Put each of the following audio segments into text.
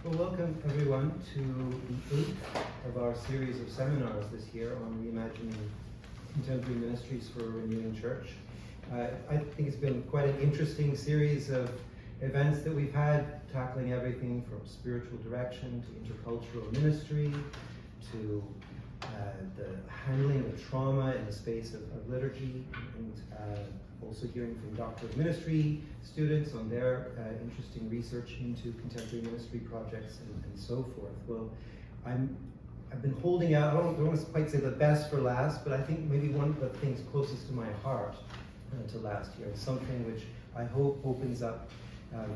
Well, welcome everyone to the 8th of our series of seminars this year on reimagining contemporary ministries for a renewing church. I think it's been quite an interesting series of events that we've had, tackling everything from spiritual direction to intercultural ministry to the handling of trauma in the space of liturgy, and also hearing from Doctor of Ministry students on their interesting research into contemporary ministry projects and so forth. Well, I've been holding out, I don't want to quite say the best for last, but I think maybe one of the things closest to my heart to last year, something which I hope opens up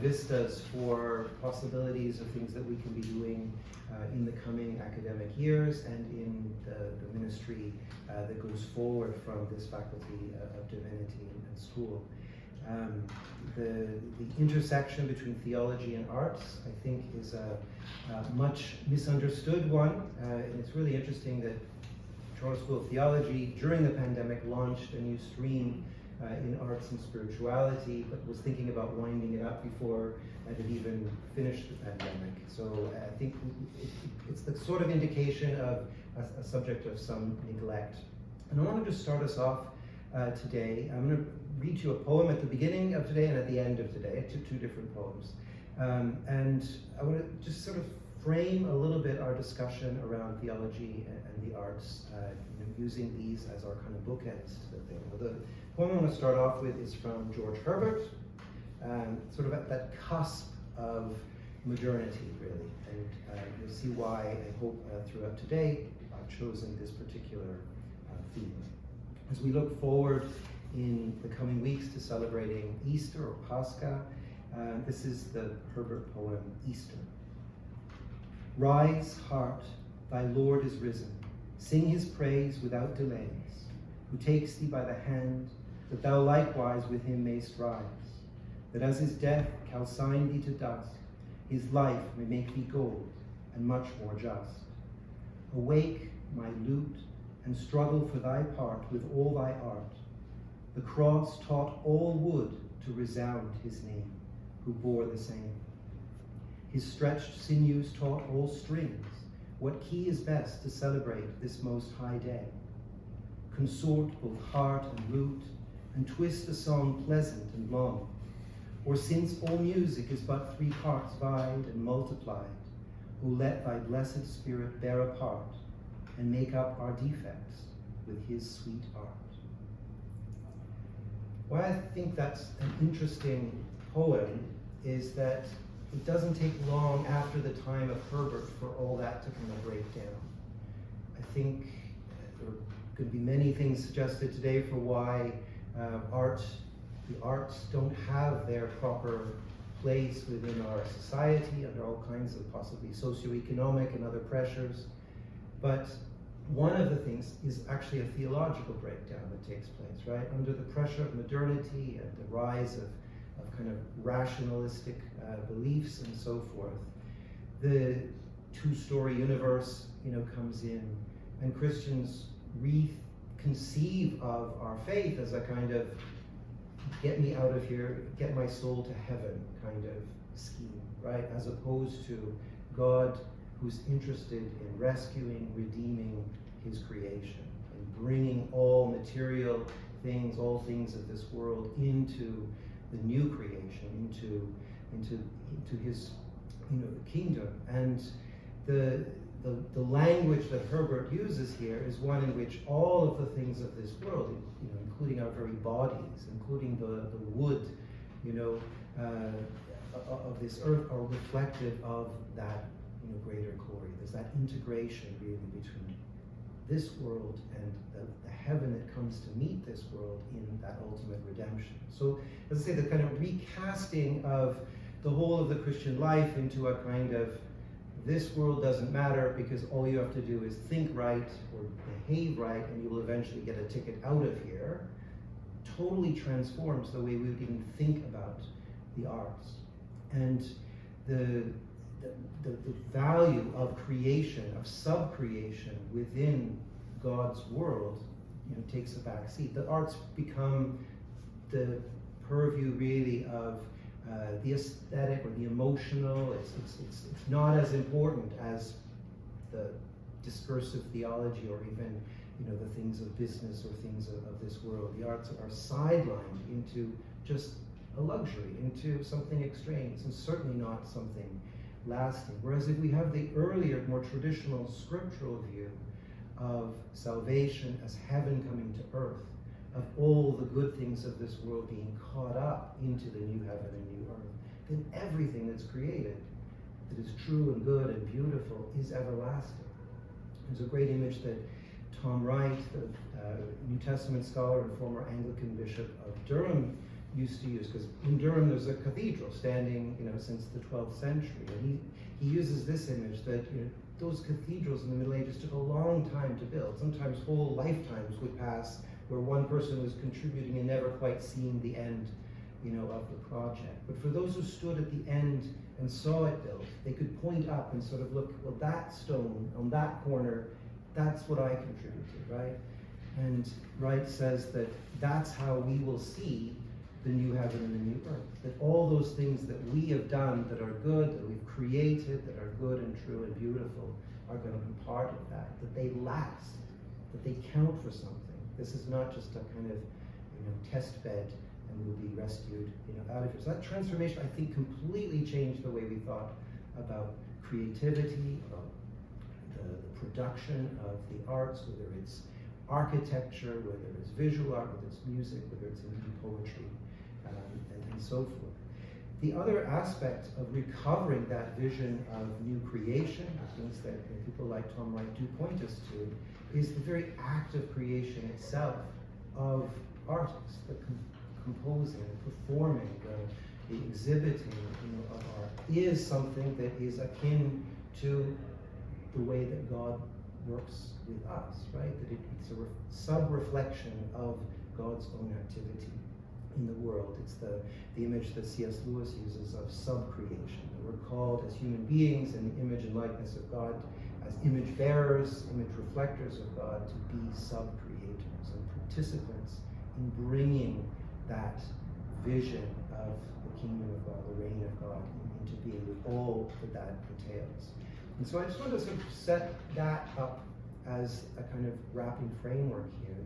vistas for possibilities of things that we can be doing in the coming academic years and in the ministry that goes forward from this faculty of divinity and school. The intersection between theology and arts, I think, is a much misunderstood one, and it's really interesting that Toronto School of Theology during the pandemic launched a new stream in arts and spirituality, but was thinking about winding it up before it had even finished the pandemic. So I think it's the sort of indication of a subject of some neglect. And I wanted to start us off today. I'm going to read you a poem at the beginning of today and at the end of today, two different poems. And I want to just sort of frame a little bit our discussion around theology and the arts, using these as our kind of bookends to the thing. The poem I want to start off with is from George Herbert, sort of at that cusp of modernity, really. And you'll see why, I hope, throughout today, I've chosen this particular theme. As we look forward in the coming weeks to celebrating Easter or Pascha, this is the Herbert poem, Easter. Rise, heart, thy Lord is risen. Sing his praise without delays, who takes thee by the hand, that thou likewise with him mayst rise, that as his death calcine thee to dust, his life may make thee gold, and much more just. Awake, my lute, and struggle for thy part with all thy art. The cross taught all wood to resound his name, who bore the same. His stretched sinews taught all strings what key is best to celebrate this most high day. Consort both heart and lute, and twist a song pleasant and long. Or since all music is but three parts vied and multiplied, O let thy blessed spirit bear a part, and make up our defects with his sweet art. Why I think that's an interesting poem is that it doesn't take long after the time of Herbert for all that to kind of break down. I think there are going to be many things suggested today for why the arts don't have their proper place within our society under all kinds of possibly socioeconomic and other pressures. But one of the things is actually a theological breakdown that takes place, right? Under the pressure of modernity and the rise of kind of rationalistic beliefs and so forth, the two-story universe, comes in, and Christians reconceive of our faith as a kind of get me out of here, get my soul to heaven kind of scheme, right? As opposed to God who's interested in rescuing, redeeming his creation, and bringing all material things, all things of this world into the new creation, into his kingdom. And the language that Herbert uses here is one in which all of the things of this world, including our very bodies, including the wood, of this earth, are reflective of that greater glory. There's that integration really between this world and the heaven that comes to meet this world in that ultimate redemption. So, as I say, the kind of recasting of the whole of the Christian life into a kind of this world doesn't matter because all you have to do is think right or behave right and you will eventually get a ticket out of here, totally transforms the way we would even think about the arts. And the value of creation, of sub-creation within God's world, takes a back seat. The arts become the purview really of the aesthetic or the emotional. It's not as important as the discursive theology or even the things of business or things of this world. The arts are sidelined into just a luxury, into something extraneous, and certainly not something lasting. Whereas if we have the earlier, more traditional scriptural view of salvation as heaven coming to earth, of all the good things of this world being caught up into the new heaven and new earth, then everything that's created that is true and good and beautiful is everlasting. There's a great image that Tom Wright, the New Testament scholar and former Anglican Bishop of Durham, used to use, because in Durham there's a cathedral standing, since the 12th century, and he uses this image that those cathedrals in the Middle Ages took a long time to build. Sometimes whole lifetimes would pass where one person was contributing and never quite seeing the end, of the project. But for those who stood at the end and saw it built, they could point up and sort of look, well, that stone on that corner, that's what I contributed, right? And Wright says that that's how we will see the new heaven and the new earth. That all those things that we have done that are good, that we've created, that are good and true and beautiful, are going to be part of that. That they last, that they count for something. This is not just a kind of, test bed and we'll be rescued, out of here. So that transformation, I think, completely changed the way we thought about creativity, about the production of the arts, whether it's architecture, whether it's visual art, whether it's music, whether it's in poetry, and so forth. The other aspect of recovering that vision of new creation, the things that people like Tom Wright do point us to, is the very act of creation itself of artists, the composing, the performing, the exhibiting of art is something that is akin to the way that God works with us, right? That it's a sub-reflection of God's own activity in the world. It's the image that C.S. Lewis uses of sub-creation. We're called as human beings in the image and likeness of God, as image bearers, image reflectors of God, to be sub-creators and participants in bringing that vision of the kingdom of God, the reign of God, into being, with all that entails. And so I just want to sort of set that up as a kind of wrapping framework here,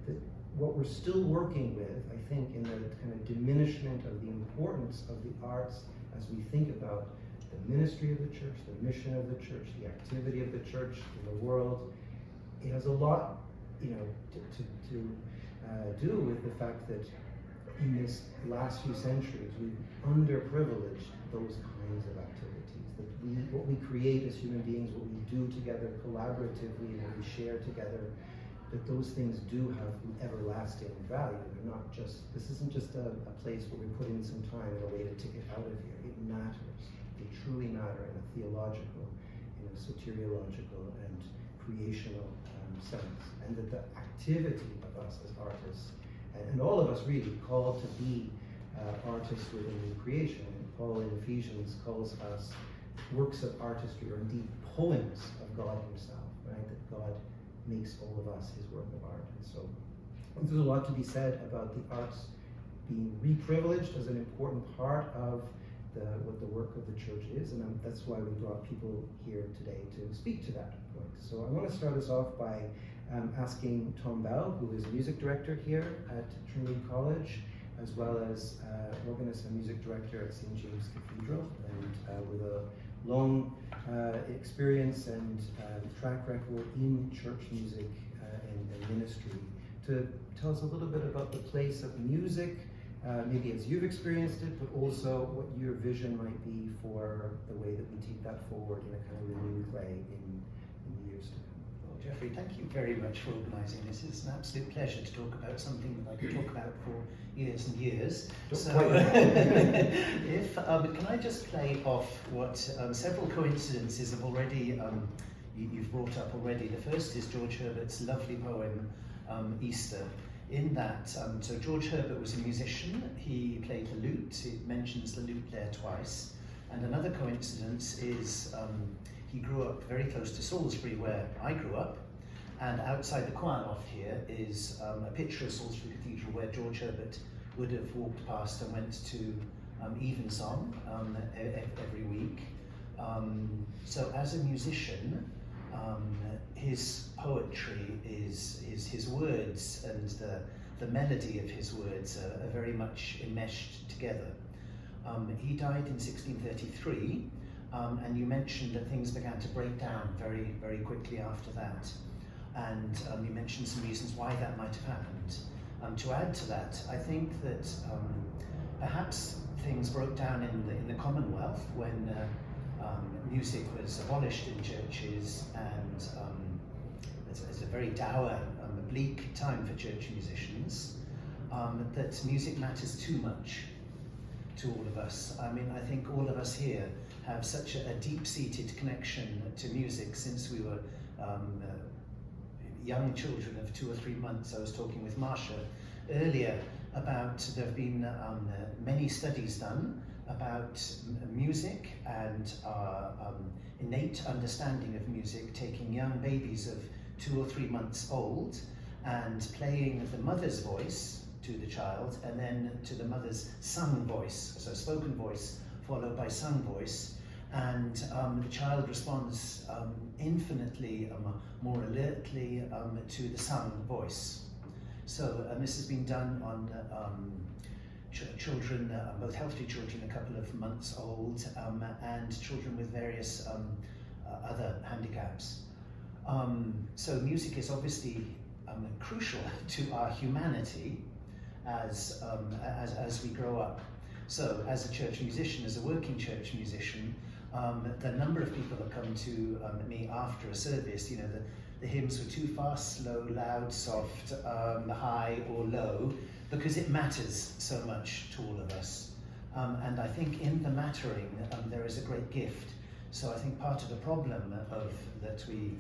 that what we're still working with, I think, in the kind of diminishment of the importance of the arts as we think about the ministry of the church, the mission of the church, the activity of the church in the world, it has a lot, to do with the fact that in this last few centuries, we've underprivileged those kinds of activities. That what we create as human beings, what we do together collaboratively, and what we share together, that those things do have everlasting value. They're not just, this isn't just a place where we put in some time and a way to ticket out of here. It matters. They truly matter in a theological, soteriological, and creational sense. And that the activity of us as artists, and all of us really called to be artists within new creation. And Paul in Ephesians calls us works of artistry, or indeed poems of God himself, right? That God makes all of us his work of art. And so there's a lot to be said about the arts being reprivileged as an important part of what the work of the church is, and that's why we brought people here today to speak to that point. So I want to start us off by asking Tom Bell, who is music director here at Trinity College, as well as organist and music director at St. James Cathedral, and with a long experience and track record in church music and ministry, to tell us a little bit about the place of music, maybe as you've experienced it, but also what your vision might be for the way that we take that forward in a kind of renewed way in years to come. Well, Jeffrey, thank you very much for organising this. It's an absolute pleasure to talk about something that I could talk about for years and years. So, can I just play off what several coincidences have already you've brought up already. The first is George Herbert's lovely poem, Easter. In that, so George Herbert was a musician. He played the lute. It mentions the lute there twice. And another coincidence is he grew up very close to Salisbury, where I grew up. And outside the choir loft here is a picture of Salisbury Cathedral, where George Herbert would have walked past and went to evensong every week. So as a musician, his poetry is his words, and the melody of his words are very much enmeshed together. He died in 1633, and you mentioned that things began to break down very, very quickly after that. And you mentioned some reasons why that might have happened. To add to that, I think that perhaps things broke down in the Commonwealth when music was abolished in churches, and it's a very dour, bleak time for church musicians, that music matters too much to all of us. I mean, I think all of us here have such a deep-seated connection to music since we were young children of 2 or 3 months. I was talking with Marsha earlier about, there have been many studies done about music and our innate understanding of music, taking young babies of 2 or 3 months old and playing the mother's voice to the child, and then to the mother's sung voice, so spoken voice followed by sung voice, and the child responds infinitely more alertly to the sung voice. So this has been done on children, both healthy children a couple of months old, and children with various other handicaps. So music is obviously crucial to our humanity as we grow up. So as a church musician, as a working church musician, the number of people that come to me after a service, you know, the hymns were too fast, slow, loud, soft, high or low, because it matters so much to all of us. And I think in the mattering, there is a great gift. So I think part of the problem that we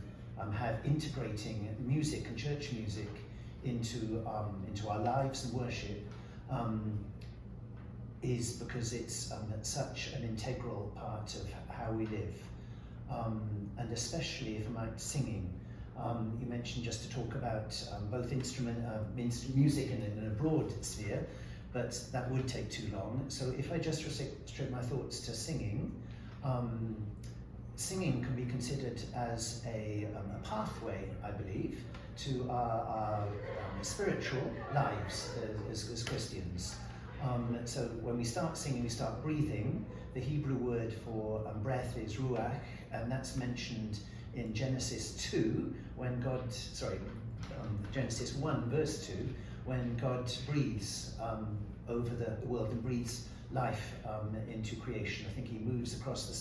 have integrating music and church music into our lives and worship is because it's such an integral part of how we live, and especially, if I might, singing. You mentioned just to talk about both music in a broad sphere, but that would take too long. So if I just restrict my thoughts to singing, singing can be considered as a pathway, I believe, to our spiritual lives as Christians. So when we start singing, we start breathing. The Hebrew word for breath is ruach, and that's mentioned in Genesis 2, when Genesis 1 verse 2, when God breathes over the world and breathes life into creation. I think he moves across the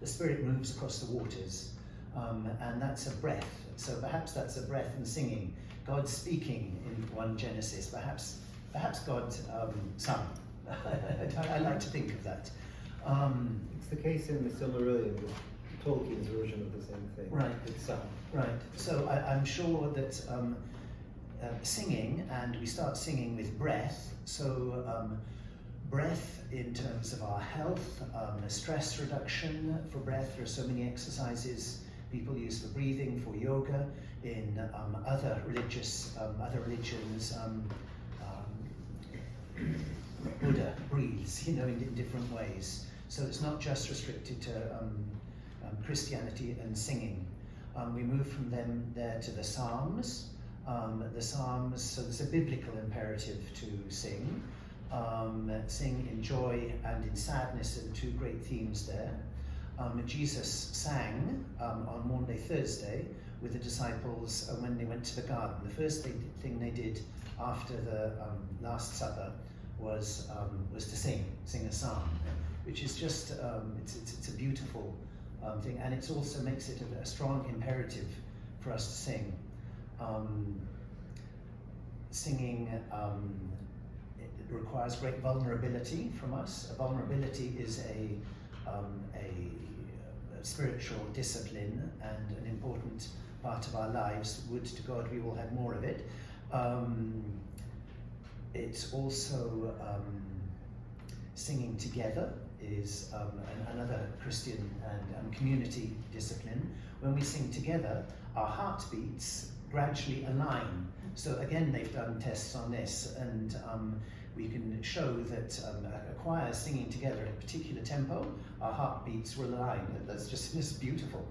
Spirit moves across the waters, and that's a breath. So perhaps that's a breath in singing, God speaking in 1 Genesis, perhaps God sung. I like to think of that. It's the case in the Silmarillion, with Tolkien's version of the same thing. Right. It's sung. Right. So I'm sure that singing, and we start singing with breath. So breath in terms of our health, stress reduction for breath. There are so many exercises people use for breathing, for yoga, in other religions. Buddha breathes, in different ways. So it's not just restricted to Christianity and singing. We move from there to the Psalms. The Psalms, so there's a biblical imperative to sing. Sing in joy and in sadness are the two great themes there. Jesus sang on Maundy Thursday with the disciples when they went to the garden. The first thing they did after the Last Supper was to sing a psalm, which is just it's a beautiful thing, and it also makes it a strong imperative for us to sing. Singing it requires great vulnerability from us. Vulnerability is a spiritual discipline and an important part of our lives. Would to God we all had more of it. It's also singing together is another Christian and community discipline. When we sing together, our heartbeats gradually align. So again, they've done tests on this, and we can show that a choir singing together at a particular tempo, our heartbeats will align. That's just beautiful.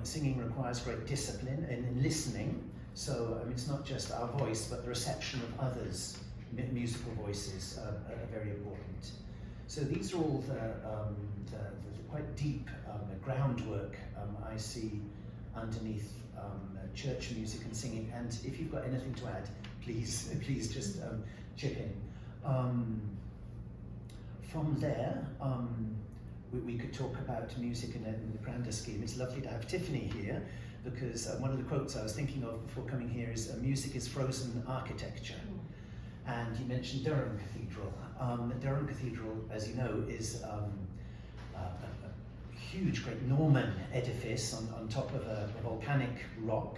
Singing requires great discipline in listening. So it's not just our voice, but the reception of others' musical voices are very important. So these are all the quite deep groundwork I see underneath church music and singing. And if you've got anything to add, please just chip in. From there, we could talk about music in the grander scheme. It's lovely to have Tiffany here, because one of the quotes I was thinking of before coming here is, music is frozen architecture. And you mentioned Durham Cathedral. Durham Cathedral, as you know, is a huge, great Norman edifice on top of a volcanic rock.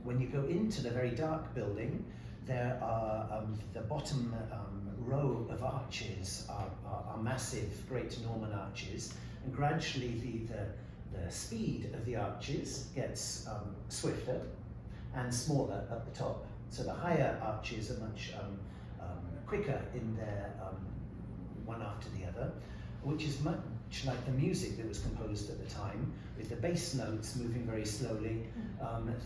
When you go into the very dark building, there are the bottom row of arches are massive, great Norman arches, and gradually the speed of the arches gets swifter and smaller at the top. So the higher arches are much quicker in their one after the other, which is much like the music that was composed at the time, with the bass notes moving very slowly,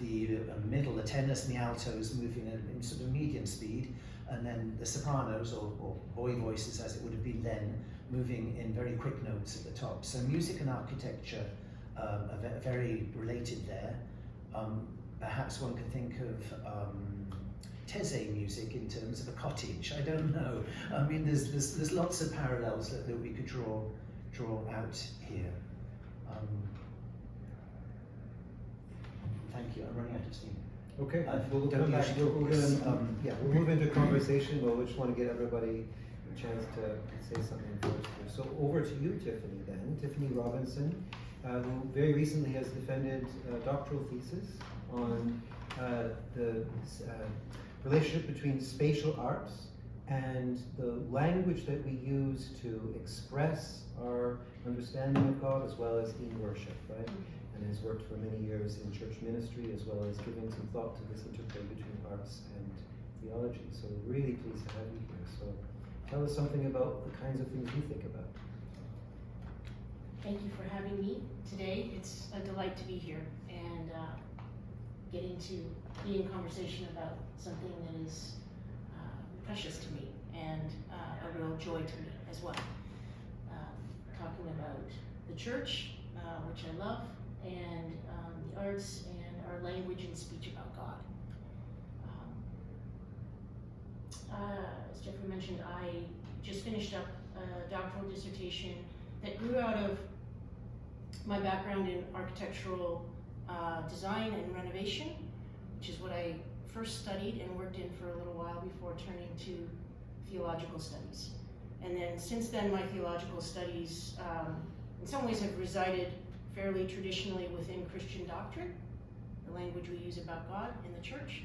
the middle, the tenors and the altos moving in sort of medium speed, and then the sopranos, or boy voices as it would have been then, moving in very quick notes at the top. So music and architecture are very related there. Perhaps one can think of Taizé music in terms of a cottage. I don't know. I mean, there's lots of parallels that we could draw out here. Thank you. I'm running out of steam. Okay, We'll come back. we'll move into conversation, but we just want to get everybody a chance to say something first here. So over to you, Tiffany, then. Tiffany Robinson, who very recently has defended a doctoral thesis on the relationship between spatial arts and the language that we use to express our understanding of God, as well as in worship, right? And has worked for many years in church ministry, as well as giving some thought to this interplay between arts and theology. So we're really pleased to have you here. So tell us something about the kinds of things you think about. Thank you for having me today. It's a delight to be here and getting to be in conversation about something that is precious to me and a real joy to me as well. Talking about the church, which I love, and the arts and our language and speech about God. As Jeffrey mentioned, I just finished up a doctoral dissertation that grew out of my background in architectural design and renovation, which is what I first studied and worked in for a little while before turning to theological studies. And then since then, my theological studies in some ways have resided fairly traditionally within Christian doctrine, the language we use about God in the church,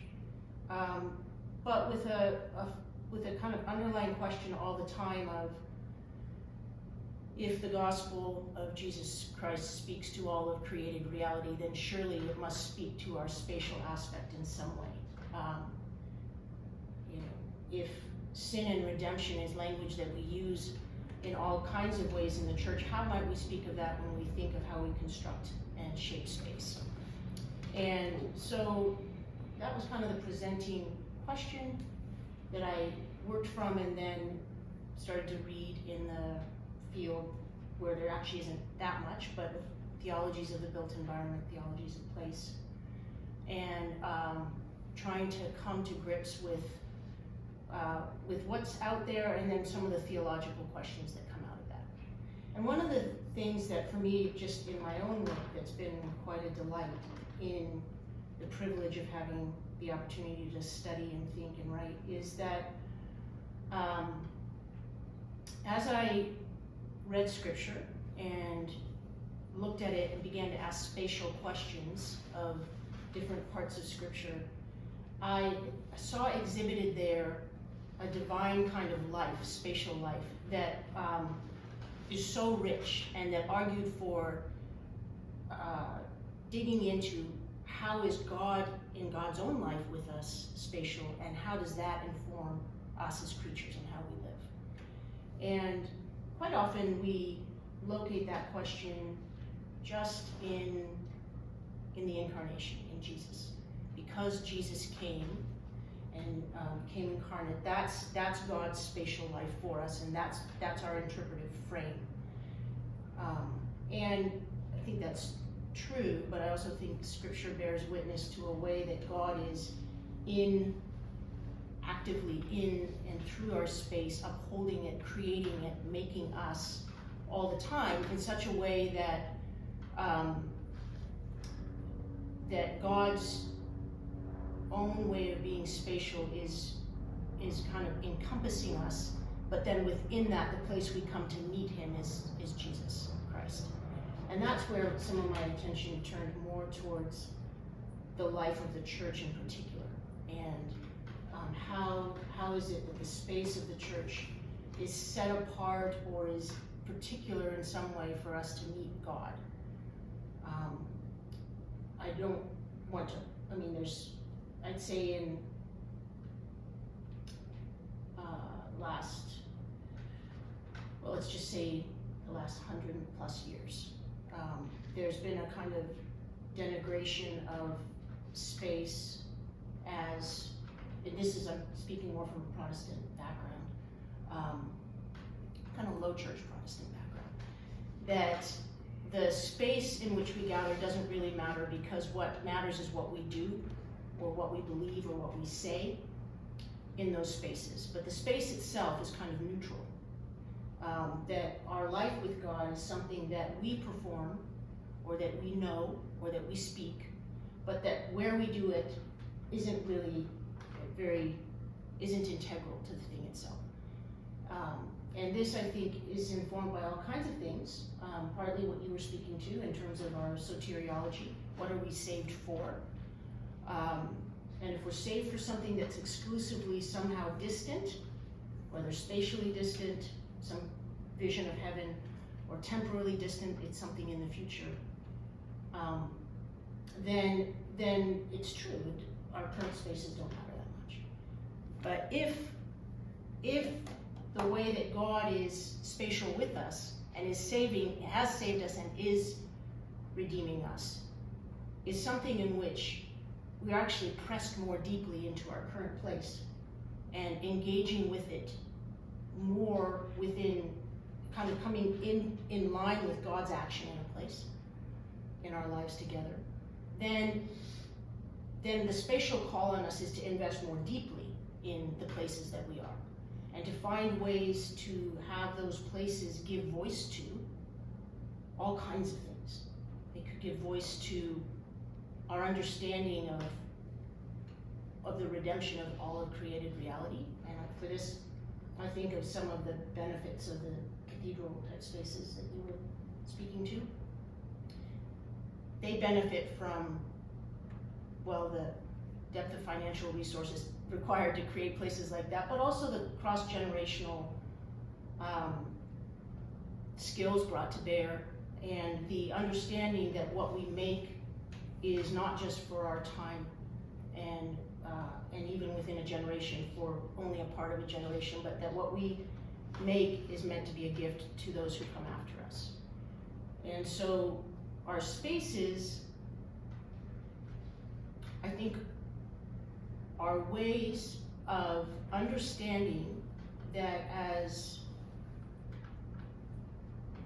but with a kind of underlying question all the time of, if the gospel of Jesus Christ speaks to all of created reality, then surely it must speak to our spatial aspect in some way. If sin and redemption is language that we use in all kinds of ways in the church, how might we speak of that when we think of how we construct and shape space? And so that was kind of the presenting question that I worked from, and then started to read in the field where there actually isn't that much, but theologies of the built environment, theologies of place, and trying to come to grips with what's out there, and then some of the theological questions that come out of that. And one of the things that for me, just in my own work, that's been quite a delight in the privilege of having the opportunity to study and think and write, is that as I read scripture and looked at it and began to ask spatial questions of different parts of scripture, I saw exhibited there a divine kind of life, spatial life, that is so rich and that argued for digging into how is God in God's own life with us spatial, and how does that inform us as creatures and how we live? And quite often we locate that question just in the incarnation, in Jesus. Because Jesus came and came incarnate, that's God's spatial life for us, and that's our interpretive frame. And I think that's true, but I also think Scripture bears witness to a way that God is actively in and through our space, upholding it, creating it, making us all the time in such a way that that God's own way of being spatial is kind of encompassing us, but then within that, the place we come to meet him is Jesus Christ. And that's where some of my attention turned more towards the life of the church in particular, and how is it that the space of the church is set apart or is particular in some way for us to meet God. I don't want to, I'd say in let's just say the last 100 plus years, there's been a kind of denigration of space as, and this is, I'm speaking more from a Protestant background, kind of low church Protestant background, that the space in which we gather doesn't really matter, because what matters is what we do or what we believe or what we say in those spaces. But the space itself is kind of neutral. That our life with God is something that we perform or that we know or that we speak, but that where we do it isn't really isn't integral to the thing itself. And this, I think, is informed by all kinds of things, partly what you were speaking to in terms of our soteriology. What are we saved for? And if we're saved for something that's exclusively somehow distant, whether spatially distant, some vision of heaven, or temporally distant, it's something in the future, then it's true, our current spaces don't matter that much. But if the way that God is spatial with us and has saved us and is redeeming us, is something in which we are actually pressed more deeply into our current place and engaging with it more within, kind of coming in line with God's action in a place in our lives together, then the spatial call on us is to invest more deeply in the places that we are, and to find ways to have those places give voice to all kinds of things. They could give voice to our understanding of the redemption of all of created reality. And for this, I think of some of the benefits of the cathedral type spaces that you were speaking to. They benefit from, well, the depth of financial resources required to create places like that, but also the cross-generational skills brought to bear, and the understanding that what we make is not just for our time and even within a generation, for only a part of a generation, but that what we make is meant to be a gift to those who come after us. And so our spaces, I think, are ways of understanding that as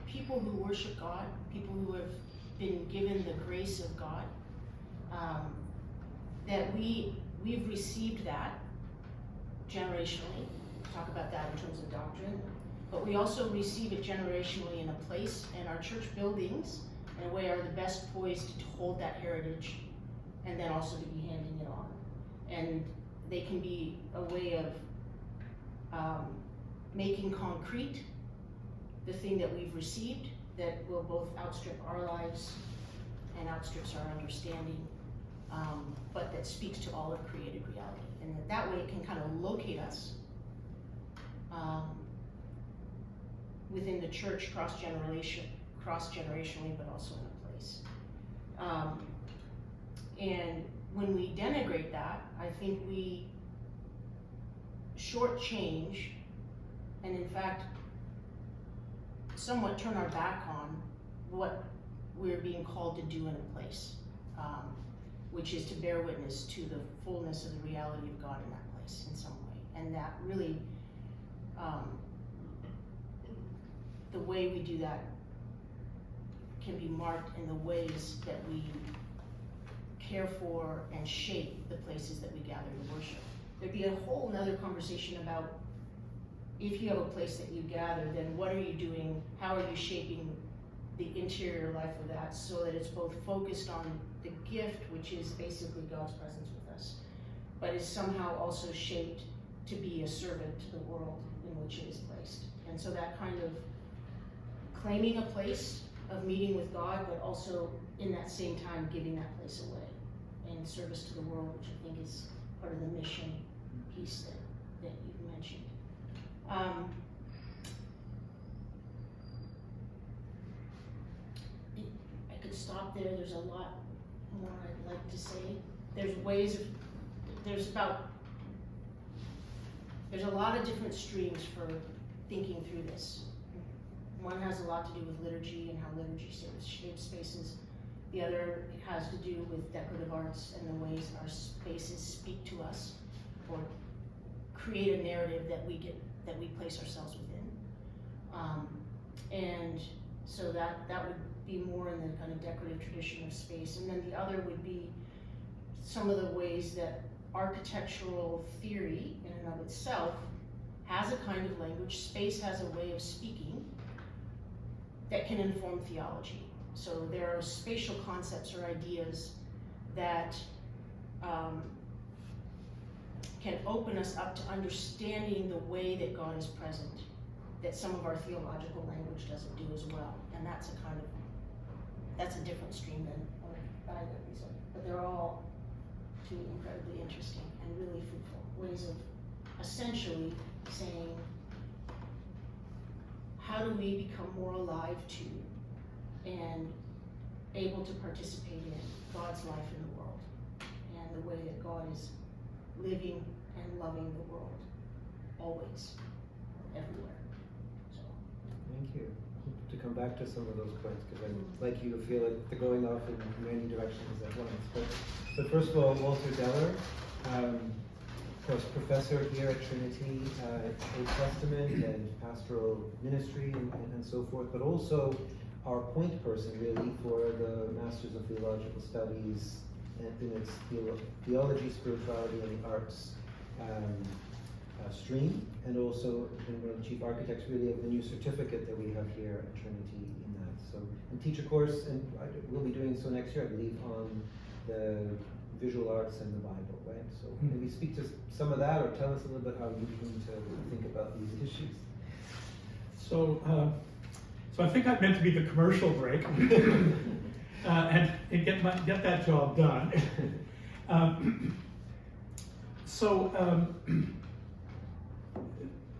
people who worship God, people who have been given the grace of God, that we've received that generationally. We'll talk about that in terms of doctrine, but we also receive it generationally in a place, and our church buildings, in a way, are the best poised to hold that heritage and then also to be handing it on. And they can be a way of making concrete the thing that we've received, that will both outstrip our lives and outstrips our understanding, but that speaks to all of created reality. And that way it can kind of locate us within the church cross-generationally, but also in a place. And when we denigrate that, I think we shortchange and in fact somewhat turn our back on what we're being called to do in a place, which is to bear witness to the fullness of the reality of God in that place in some way. And that really, the way we do that can be marked in the ways that we care for and shape the places that we gather to worship. There'd be a whole nother conversation about if you have a place that you gather, then what are you doing? How are you shaping the interior life of that so that it's both focused on the gift, which is basically God's presence with us, but is somehow also shaped to be a servant to the world in which it is placed. And so that kind of claiming a place of meeting with God, but also in that same time giving that place away in service to the world, which I think is part of the mission piece that you've mentioned. I could stop there. There's a lot more I'd like to say. There's a lot of different streams for thinking through this. One has a lot to do with liturgy and how liturgy shapes spaces. The other has to do with decorative arts and the ways our spaces speak to us or create a narrative that we place ourselves within. And so that would be more in the kind of decorative tradition of space. And then the other would be some of the ways that architectural theory in and of itself has a kind of language. Space has a way of speaking that can inform theology. So there are spatial concepts or ideas that can open us up to understanding the way that God is present, that some of our theological language doesn't do as well. And that's a different stream than either of these, but they're all two incredibly interesting and really fruitful ways of essentially saying, how do we become more alive to and able to participate in God's life in the world and the way that God is living and loving the world always, everywhere. So. Thank you. To come back to some of those points, because I'd like you to feel like they're going off in many directions at once. But first of all, Walter Deller, of course, professor here at Trinity, Old Testament and pastoral ministry and so forth, but also our point person really for the Masters of Theological Studies in its theology, spirituality, and the arts stream, and also one of the chief architects really of the new certificate that we have here at Trinity in that. So, and teach a course, and we'll be doing so next year, I believe, on the visual arts and the Bible, right? So maybe speak to some of that, or tell us a little bit how you came to think about these issues. So I think I meant to be the commercial break and get that job done.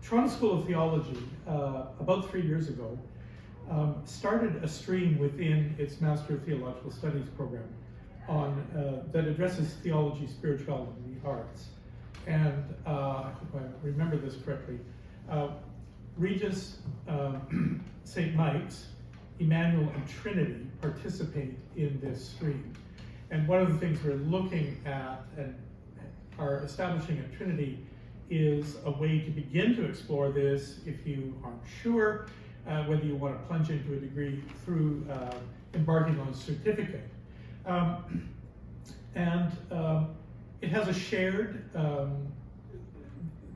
Toronto School of Theology, about 3 years ago, started a stream within its Master of Theological Studies program that addresses theology, spirituality, and the arts. And I hope I remember this correctly. Regis, St. Mike's, Emmanuel, and Trinity participate in this stream. And one of the things we're looking at and are establishing at Trinity is a way to begin to explore this if you aren't sure whether you want to plunge into a degree through embarking on a certificate. It has a shared,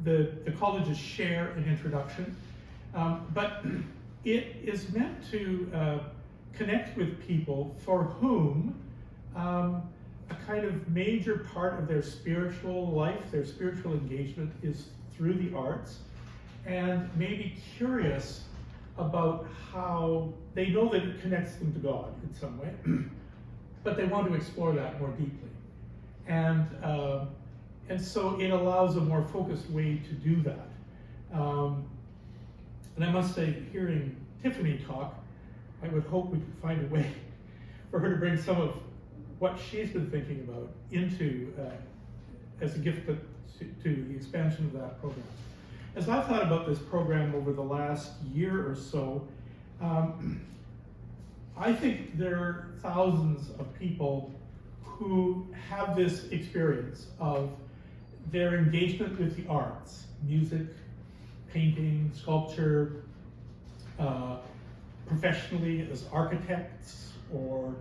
the colleges share an introduction, but it is meant to connect with people for whom a kind of major part of their spiritual life, their spiritual engagement is through the arts, and may be curious about how they know that it connects them to God in some way, but they want to explore that more deeply. And so it allows a more focused way to do that. And I must say, hearing Tiffany talk, I would hope we could find a way for her to bring some of what she's been thinking about into as a gift to the expansion of that program. As I've thought about this program over the last year or so, I think there are thousands of people who have this experience of their engagement with the arts, music, painting, sculpture, professionally as architects or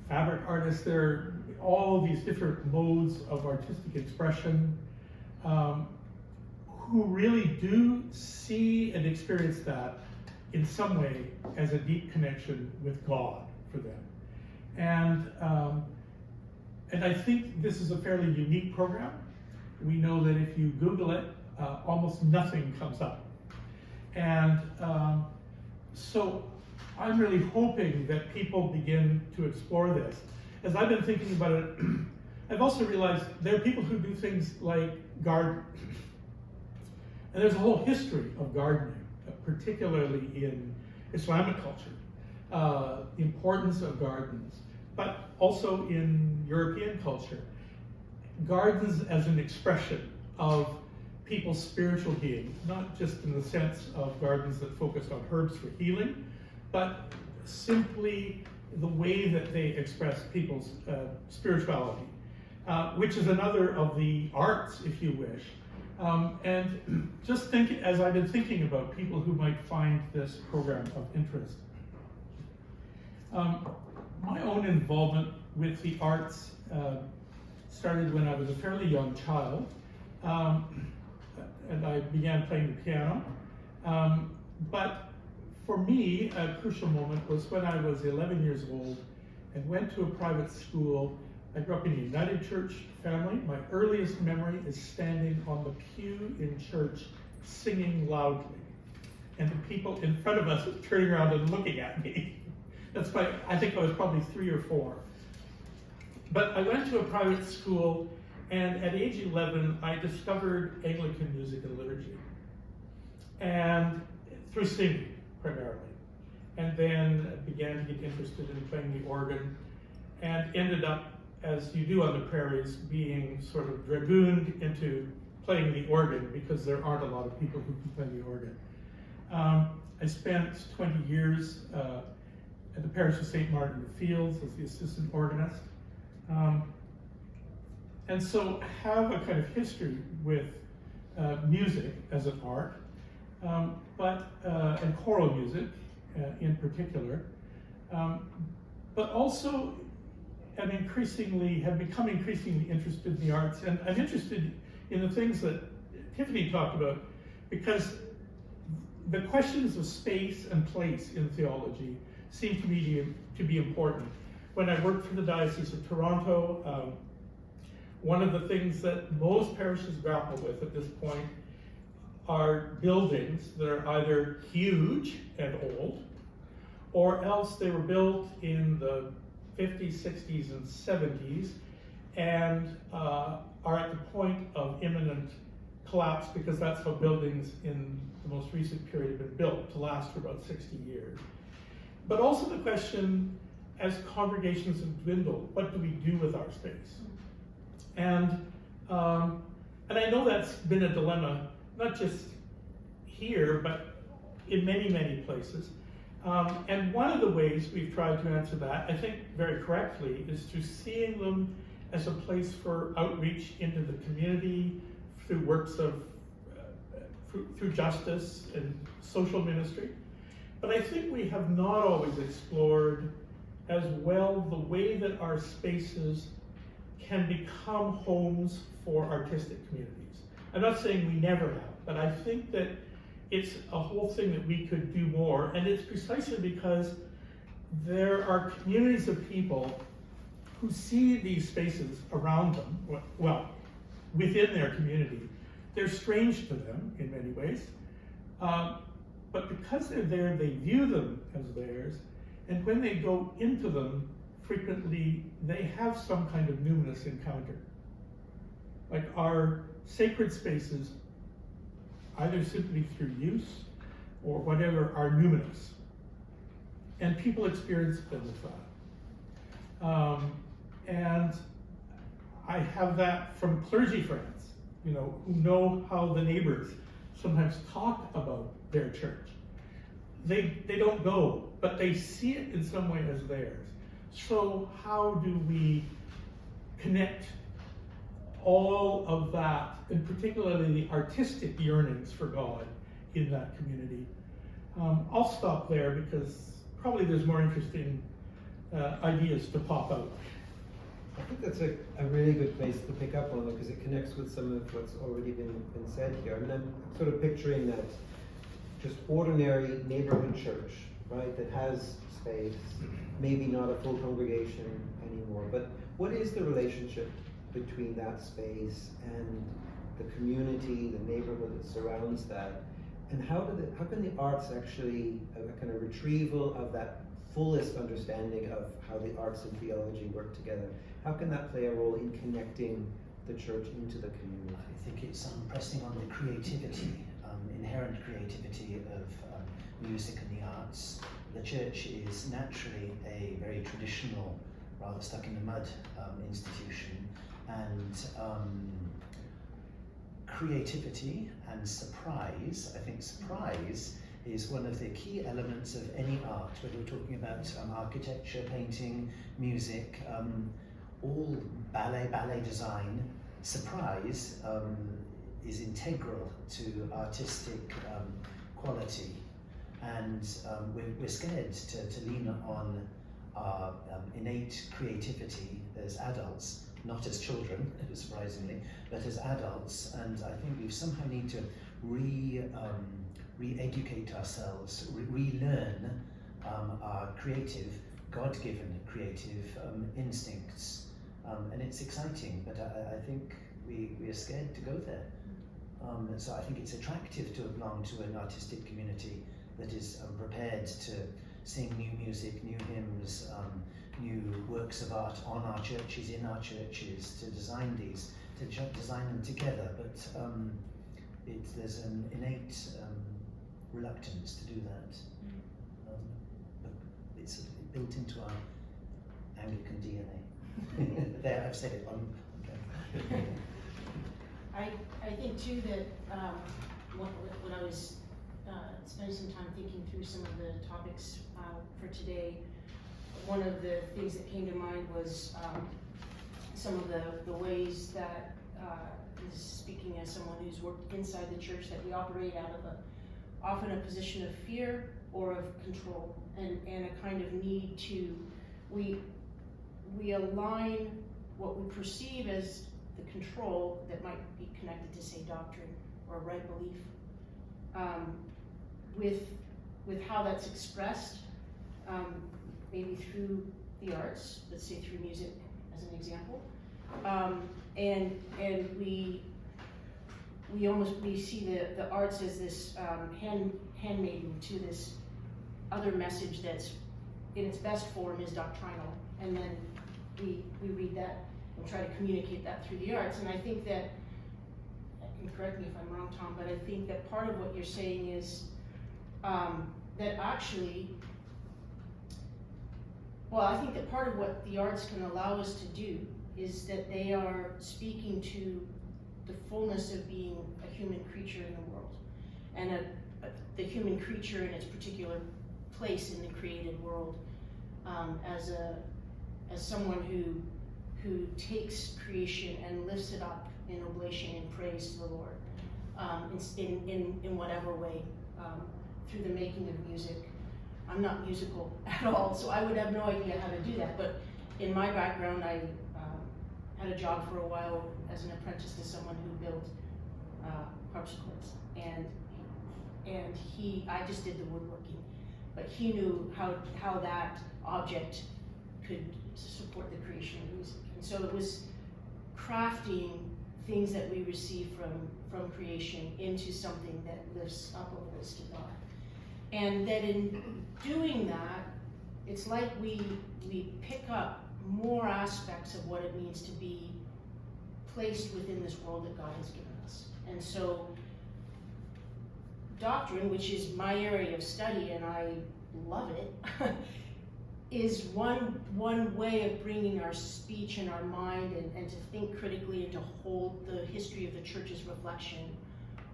fabric artists. There are all these different modes of artistic expression who really do see and experience that in some way as a deep connection with God for them. And I think this is a fairly unique program. We know that if you Google it, almost nothing comes up. And so I'm really hoping that people begin to explore this. As I've been thinking about it, I've also realized there are people who do things like garden. And there's a whole history of gardening, particularly in Islamic culture, the importance of gardens, but also in European culture. Gardens as an expression of people's spiritual being, not just in the sense of gardens that focus on herbs for healing, but simply the way that they express people's spirituality, which is another of the arts, if you wish. And just think, as I've been thinking about people who might find this program of interest, my own involvement with the arts started when I was a fairly young child, and I began playing the piano. But for me, a crucial moment was when I was 11 years old and went to a private school. I grew up in a United Church family. My earliest memory is standing on the pew in church singing loudly, and the people in front of us turning around and looking at me. I think I was probably 3 or 4. But I went to a private school, and at age 11, I discovered Anglican music and liturgy, and through singing primarily, and then began to get interested in playing the organ, and ended up, as you do on the prairies, being sort of dragooned into playing the organ because there aren't a lot of people who can play the organ. I spent 20 years at the parish of St. Martin in the Fields as the assistant organist. And so I have a kind of history with music as an art, and choral music in particular, but also have become increasingly interested in the arts, and I'm interested in the things that Tiffany talked about, because the questions of space and place in theology seem to me to be important. When I worked for the Diocese of Toronto, one of the things that most parishes grapple with at this point are buildings that are either huge and old, or else they were built in the 50s, 60s, and 70s, and are at the point of imminent collapse, because that's how buildings in the most recent period have been built, to last for about 60 years. But also the question, as congregations have dwindled, what do we do with our space? And I know that's been a dilemma, not just here, but in many, many places. And one of the ways we've tried to answer that, I think very correctly, is through seeing them as a place for outreach into the community, through works of, through justice and social ministry. But I think we have not always explored as well the way that our spaces can become homes for artistic communities. I'm not saying we never have, but I think that it's a whole thing that we could do more, and it's precisely because there are communities of people who see these spaces around them, well, within their community. They're strange to them in many ways, but because they're there, they view them as theirs, and when they go into them, frequently they have some kind of numinous encounter. Like our sacred spaces, either simply through use or whatever, are numinous. And people experience them as that. And I have that from clergy friends, you know, who know how the neighbors sometimes talk about their church. They don't go, but they see it in some way as theirs. So how do we connect all of that, and particularly the artistic yearnings for God in that community? I'll stop there because probably there's more interesting ideas to pop out. I think that's a really good place to pick up on, because it connects with some of what's already been said here. I mean, I'm sort of picturing that just ordinary neighborhood church, right, that has space, maybe not a full congregation anymore, but what is the relationship between that space and the community, the neighborhood that surrounds that? And how can the arts actually, a kind of retrieval of that fullest understanding of how the arts and theology work together, how can that play a role in connecting the church into the community? I think it's pressing on the creativity, inherent creativity of music and the arts. The church is naturally a very traditional, rather stuck in the mud institution, and creativity and surprise, I think surprise is one of the key elements of any art, whether we're talking about architecture, painting, music, all ballet design. Surprise is integral to artistic quality, and we're scared to lean on our innate creativity as adults, not as children, surprisingly, but as adults. And I think we somehow need to re-educate ourselves, relearn our creative, God-given creative instincts. And it's exciting, but I think we are scared to go there. So I think it's attractive to belong to an artistic community that is prepared to sing new music, new hymns, new works of art on our churches, in our churches, to design these, to design them together. But there's an innate reluctance to do that. But it's built into our Anglican DNA. There, I've said it. Okay. I think too that when I was spending some time thinking through some of the topics for today, one of the things that came to mind was some of the ways that, this is speaking as someone who's worked inside the church, that we operate out of often a position of fear or of control, and a kind of need to, we align what we perceive as the control that might be connected to, say, doctrine or right belief, with how that's expressed, maybe through the arts, let's say through music as an example, and we see the arts as this handmaiden to this other message that's in its best form is doctrinal, and then we read that and try to communicate that through the arts. And I think that, and correct me if I'm wrong, Tom, but I think that part of what you're saying is that actually, well, I think that part of what the arts can allow us to do is that they are speaking to the fullness of being a human creature in the world, and the human creature in its particular place in the created world, as someone who takes creation and lifts it up in oblation and praise to the Lord, in whatever way, through the making of music. I'm not musical at all, so I would have no idea how to do that, but in my background, I had a job for a while as an apprentice to someone who built harpsichords, and I just did the woodworking, but he knew how that object could support the creation of music. And so it was crafting things that we receive from creation into something that lifts up a voice to God. And that in doing that, it's like we pick up more aspects of what it means to be placed within this world that God has given us. And so doctrine, which is my area of study, and I love it, is one way of bringing our speech and our mind and to think critically and to hold the history of the church's reflection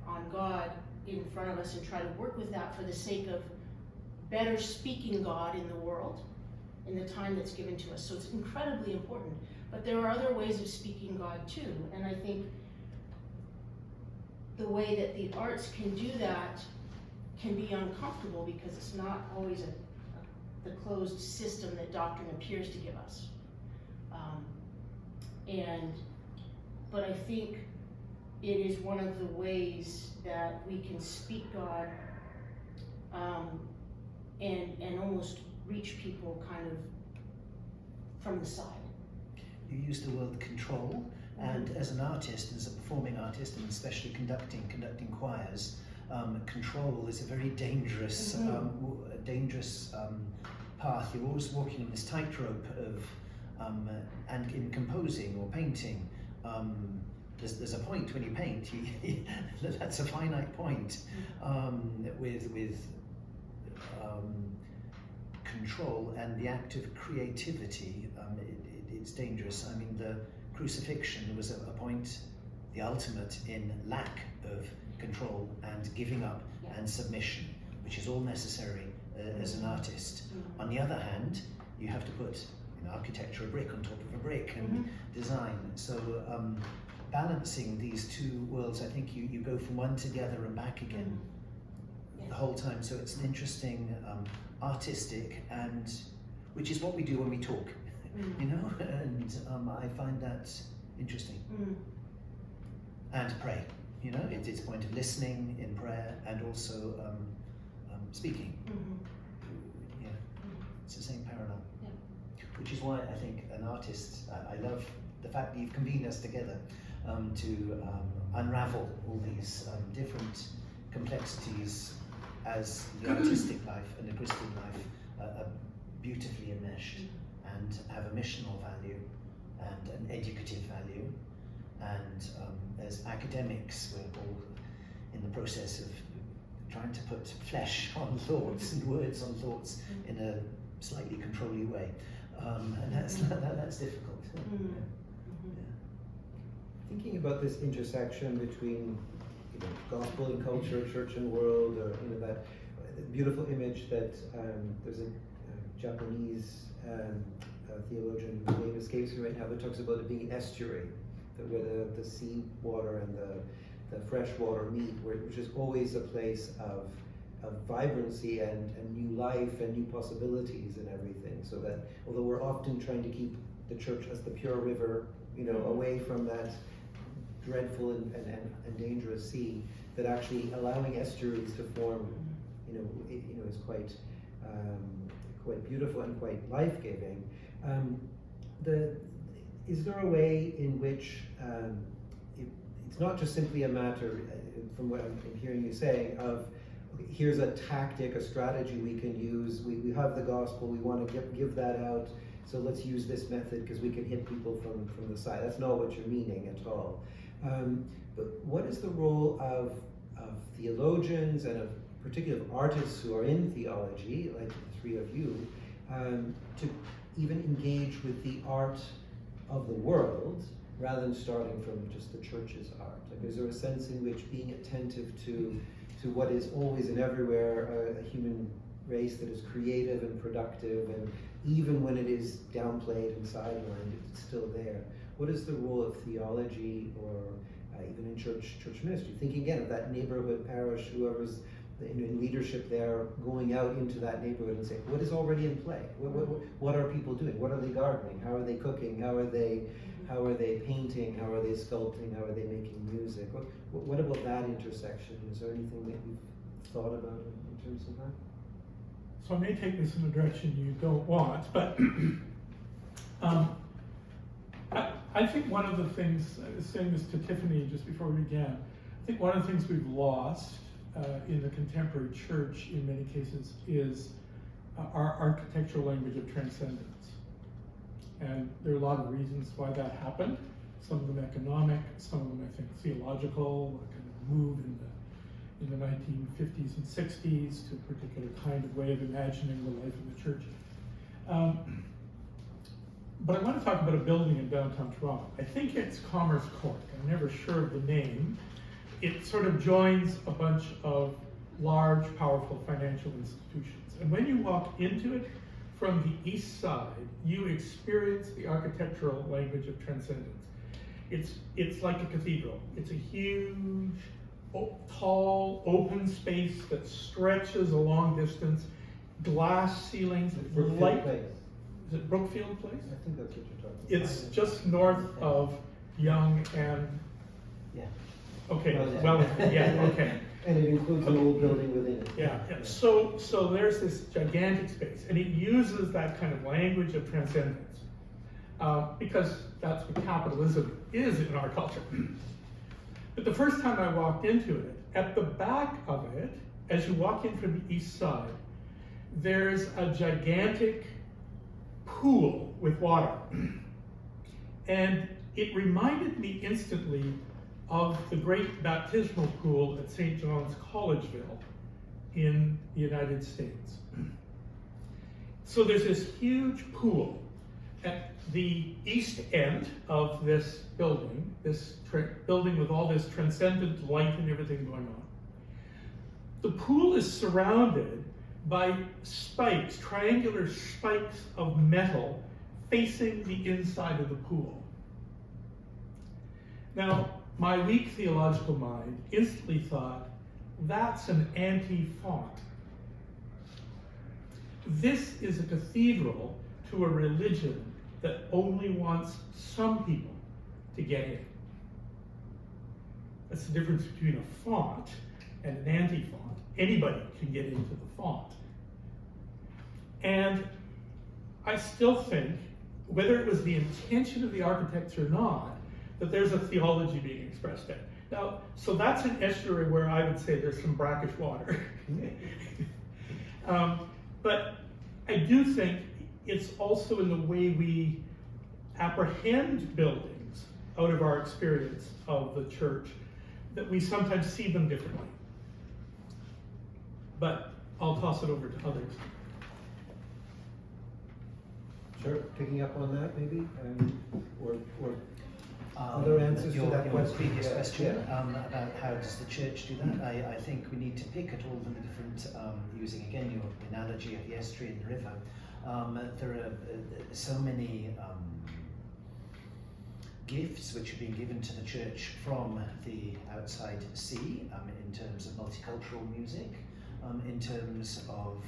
on God in front of us and try to work with that for the sake of better speaking God in the world in the time that's given to us. So it's incredibly important. But there are other ways of speaking God too, and I think the way that the arts can do that can be uncomfortable because it's not always the closed system that doctrine appears to give us. But I think it is one of the ways that we can speak God and almost reach people kind of from the side. You use the word control, and as an artist, as a performing artist, and especially conducting choirs, control is a very dangerous, path. You're always walking on this tightrope of, and in composing or painting, there's a point when you paint. That's a finite point. With control and the act of creativity, it's dangerous. I mean, the crucifixion was a point, the ultimate in lack of control and giving up and submission, which is all necessary as an artist. On the other hand, you have to put in architecture a brick on top of a brick and design. So balancing these two worlds, I think you go from one to the other and back again the whole time. So it's an interesting artistic, and which is what we do when we talk, you know, and I find that interesting. And pray, you know, it's a point of listening in prayer and also speaking. Yeah, it's the same parallel. Which is why I think an artist, I love the fact that you've convened us together to unravel all these different complexities as the artistic life and the Christian life are beautifully enmeshed and have a missional value and an educative value. And as academics, we're all in the process of trying to put flesh on thoughts and words on thoughts in a slightly controlly way. And that's difficult. Thinking about this intersection between gospel and culture, church and world, or that beautiful image that there's a Japanese theologian whose name escapes me right now, but talks about it being an estuary, where the sea water and the fresh water meet, which is always a place of vibrancy and new life and new possibilities and everything. So that although we're often trying to keep the church as the pure river, away from that dreadful and dangerous sea, that actually allowing estuaries to form, is quite beautiful and quite life-giving. Is there a way in which it's not just simply a matter, from what I'm hearing you say, of here's a tactic, a strategy we can use. We have the gospel, we want to give that out, so let's use this method because we can hit people from the side. That's not what you're meaning at all. But what is the role of theologians and particularly of artists who are in theology, like the three of you, to even engage with the art of the world rather than starting from just the church's art? Like, is there a sense in which being attentive to what is always and everywhere a human race that is creative and productive, and even when it is downplayed and sidelined, it's still there? What is the role of theology, or even in church ministry? Thinking again of that neighborhood parish, whoever's in leadership there, going out into that neighborhood and saying, what is already in play? What are people doing? What are they gardening? How are they cooking? How are they painting? How are they sculpting? How are they making music? What about that intersection? Is there anything that you've thought about in terms of that? So I may take this in a direction you don't want, but I think one of the things, I was saying this to Tiffany just before we began, I think one of the things we've lost in the contemporary church in many cases is our architectural language of transcendence. And there are a lot of reasons why that happened. Some of them economic, some of them I think theological, a kind of move in the 1950s and 60s to a particular kind of way of imagining the life of the church. But I want to talk about a building in downtown Toronto. I think it's Commerce Court. I'm never sure of the name. It sort of joins a bunch of large, powerful financial institutions. And when you walk into it from the east side, you experience the architectural language of transcendence. It's like a cathedral. It's a huge, tall, open space that stretches a long distance, glass ceilings, light. Place. Is it Brookfield Place? I think that's what you're talking about. It's just north of Yonge and. Yeah. Okay, Well, yeah, okay. And it includes an old building within it. Yeah. So there's this gigantic space, and it uses that kind of language of transcendence because that's what capitalism is in our culture. But the first time I walked into it, at the back of it, as you walk in from the east side, there's a gigantic pool with water. And it reminded me instantly of the great baptismal pool at St. John's Collegeville in the United States. So there's this huge pool at the east end of this building, building with all this transcendent light and everything going on. The pool is surrounded by spikes, triangular spikes of metal facing the inside of the pool. Now, my weak theological mind instantly thought, that's an anti-font. This is a cathedral to a religion that only wants some people to get in. That's the difference between a font and an anti-font. Anybody can get into the font. And I still think, whether it was the intention of the architects or not, that there's a theology being expressed there. Now, so that's an estuary where I would say there's some brackish water. But I do think it's also in the way we apprehend buildings out of our experience of the church that we sometimes see them differently. But I'll toss it over to others. Sure, picking up on that maybe, or other answers to that question. Previous Yeah, question yeah. About how does the church do that? I think we need to pick at all the different, using again your analogy of the estuary and the river. There are so many gifts which are being given to the church from the outside sea in terms of multicultural music, in terms of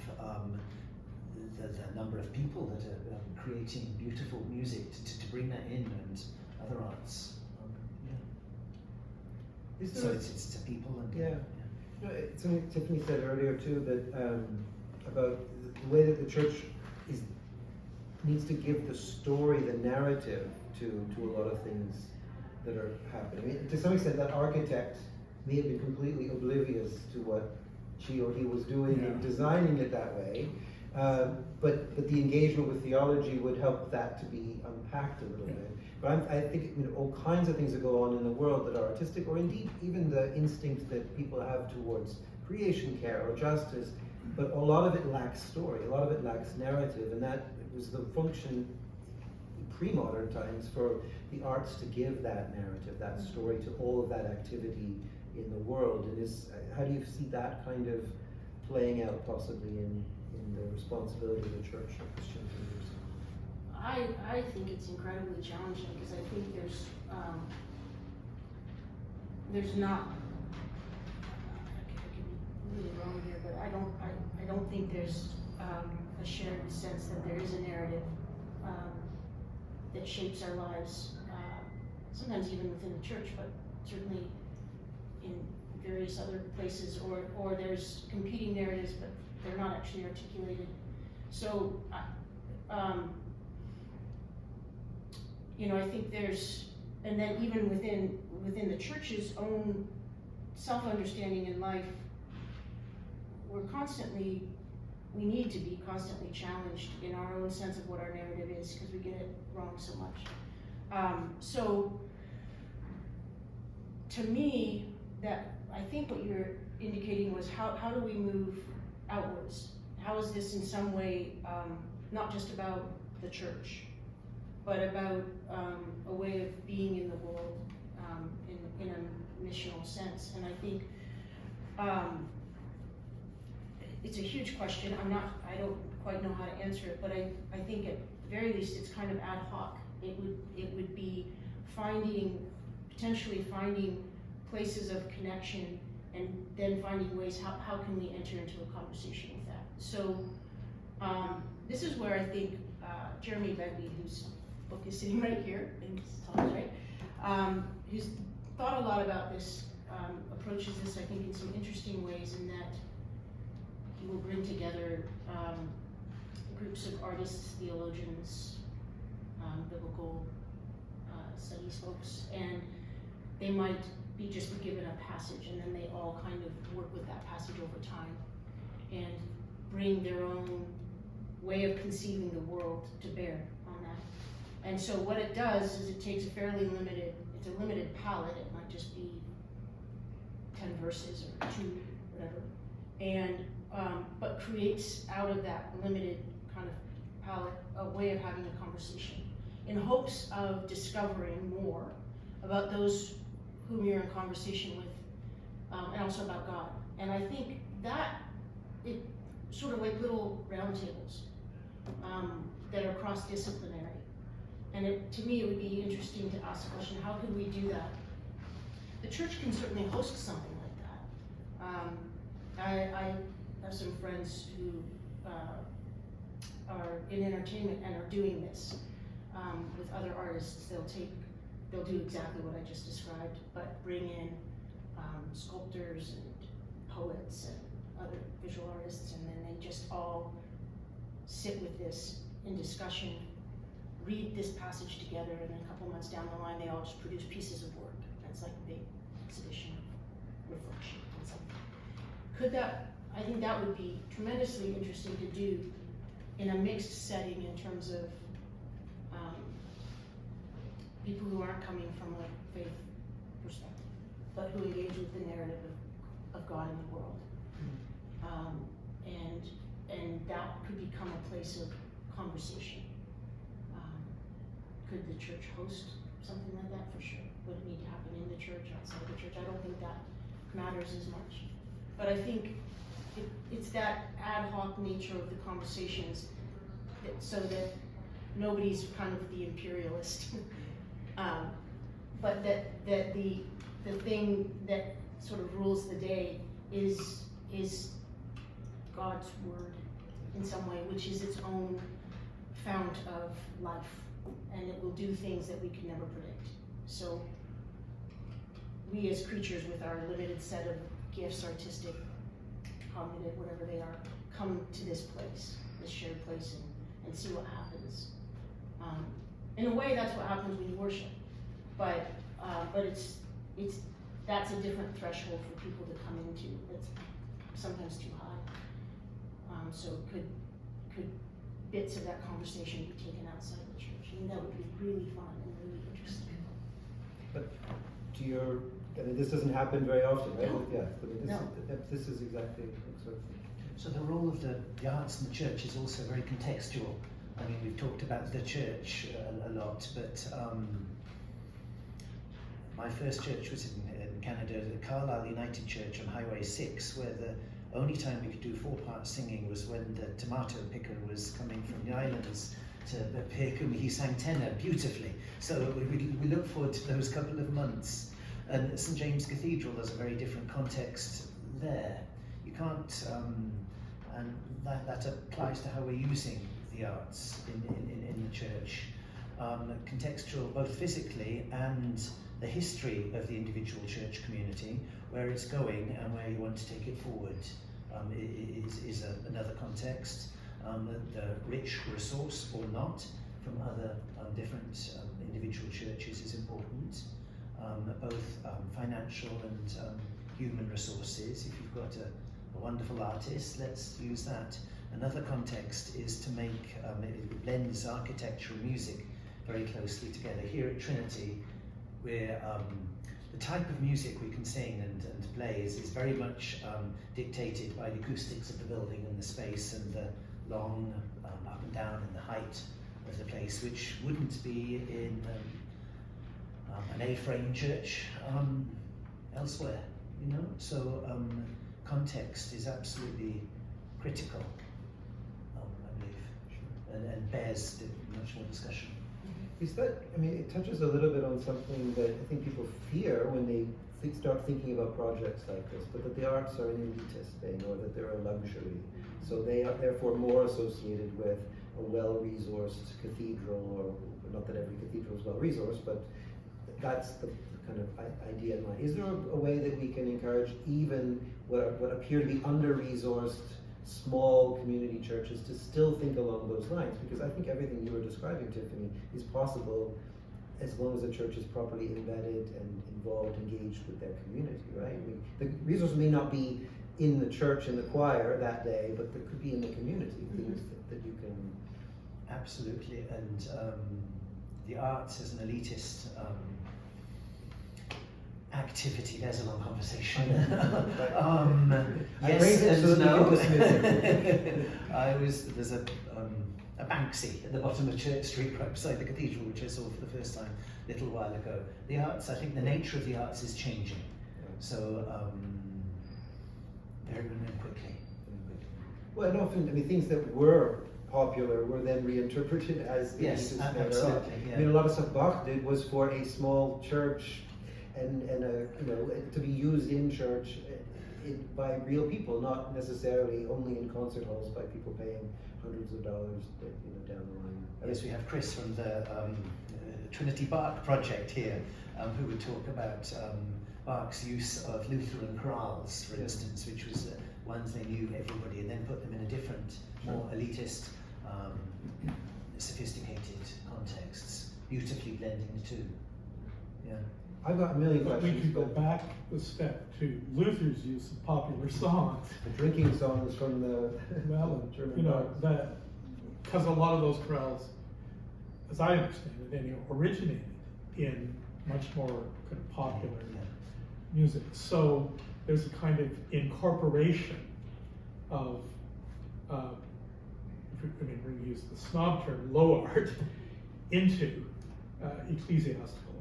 the number of people that are creating beautiful music to bring that in, and other arts. So it's to people and Yeah. It's something Tiffany said earlier too, that about the way that the church needs to give the story, the narrative to a lot of things that are happening. I mean, to some extent, that architect may have been completely oblivious to what she or he was doing in designing it that way. But the engagement with theology would help that to be unpacked a little bit. But I think all kinds of things that go on in the world that are artistic, or indeed even the instinct that people have towards creation care or justice, but a lot of it lacks story, a lot of it lacks narrative, and that was the function in pre-modern times for the arts to give that narrative, that story to all of that activity in the world. And how do you see that kind of playing out possibly in the responsibility of the church or Christian leaders? I think it's incredibly challenging because I think there's not. I could be really wrong here, but I don't think there's a shared sense that there is a narrative that shapes our lives. Sometimes even within the church, but certainly in various other places, or there's competing narratives, but they're not actually articulated. So, I think and then even within the church's own self-understanding in life, we need to be constantly challenged in our own sense of what our narrative is, because we get it wrong so much. So, to me, I think what you're indicating was how do we move outwards? How is this in some way not just about the church, but about a way of being in the world in a missional sense. And I think it's a huge question. I don't quite know how to answer it, but I think at the very least it's kind of ad hoc. It would be potentially finding places of connection, and then finding ways how can we enter into a conversation with that. So this is where I think Jeremy Bentley, whose book is sitting right here, I think it's Tom's right, who's thought a lot about this, approaches this I think in some interesting ways, in that he will bring together groups of artists, theologians, biblical studies folks, and they might be given a passage, and then they all kind of work with that passage over time and bring their own way of conceiving the world to bear on that. And so what it does is it takes a it's a limited palette. It might just be 10 verses or 2, whatever, and but creates out of that limited kind of palette a way of having a conversation, in hopes of discovering more about those whom you're in conversation with, and also about God. And I think that it sort of like little roundtables that are cross-disciplinary. And to me, it would be interesting to ask the question: how could we do that? The church can certainly host something like that. I have some friends who are in entertainment and are doing this with other artists. They'll do exactly what I just described, but bring in sculptors and poets and other visual artists, and then they just all sit with this in discussion, read this passage together, and then a couple months down the line, they all just produce pieces of work. That's like a big exhibition of reflection and something. I think that would be tremendously interesting to do in a mixed setting, in terms of people who aren't coming from a faith perspective, but who engage with the narrative of God in the world. And that could become a place of conversation. Could the church host something like that? For sure. Would it need to happen in the church, outside the church? I don't think that matters as much. But I think it's that ad hoc nature of the conversations, so that nobody's kind of the imperialist. But that the thing that sort of rules the day is God's word in some way, which is its own fount of life, and it will do things that we can never predict. So we as creatures, with our limited set of gifts, artistic, cognitive, whatever they are, come to this place, this shared place, and see what happens. In a way, that's what happens when you worship, but that's a different threshold for people to come into. It's sometimes too high. So could bits of that conversation be taken outside the church? I mean, that would be really fun and really interesting. But this doesn't happen very often, right? No. Yeah. I mean, No. This is exactly the sort of thing. So the role of the arts in the church is also very contextual. I mean, we've talked about the church a lot, but my first church was in Canada, the Carlisle United Church on Highway 6, where the only time we could do 4-part singing was when the tomato picker was coming from the islands to pick, and he sang tenor beautifully. So we look forward to those couple of months. And St. James Cathedral, there's a very different context there. You can't, and that applies to how we're using the arts in the church. Contextual both physically and the history of the individual church community, where it's going and where you want to take it forward, is another context. The rich resource or not from other different individual churches is important. Both financial and human resources. If you've got a wonderful artist, let's use that. Another context is to make, it blends architecture and music very closely together. Here at Trinity, where the type of music we can sing and play is very much dictated by the acoustics of the building and the space and the long, up and down in the height of the place, which wouldn't be in an A-frame church elsewhere, you know? So context is absolutely critical, I believe, and bears much more discussion. Is that, I mean, it touches a little bit on something that I think people fear when they start thinking about projects like this, but that the arts are an elitist thing, or that they're a luxury. So they are therefore more associated with a well-resourced cathedral, or not that every cathedral is well-resourced, but that's the kind of idea in mind. Is there a way that we can encourage even what appear to be under-resourced small community churches to still think along those lines? Because I think everything you were describing, Tiffany, is possible as long as the church is properly embedded and involved, engaged with their community, right? I mean, the resource may not be in the church and the choir that day, but there could be in the community, things that you can... Absolutely, and the arts as an elitist activity, there's a long conversation. Yes and no. There's a Banksy at the bottom of Church Street right beside the cathedral, which I saw for the first time a little while ago. The arts, I think the nature of the arts is changing. So very quickly. Well, and often, I mean, things that were popular were then reinterpreted as yes, absolutely. Yeah. I mean, a lot of stuff Bach did was for a small church and you know, to be used in church by real people, not necessarily only in concert halls by people paying hundreds of dollars, you know, down the line. Yes, we have Chris from the Trinity Bach project here, who would talk about Bach's use of Lutheran chorales, for instance, which was ones they knew everybody, and then put them in a different, more elitist, sophisticated contexts, beautifully blending the two. Yeah. I've got a million But questions. we could go back a step to Luther's use of popular songs. The drinking songs from the Well, German you know, bars. that, because a lot of those chorales, as I understand it, anyway, originated in much more kind of popular music. So there's a kind of incorporation of, I mean, we're going to use the snob term, low art, into ecclesiastical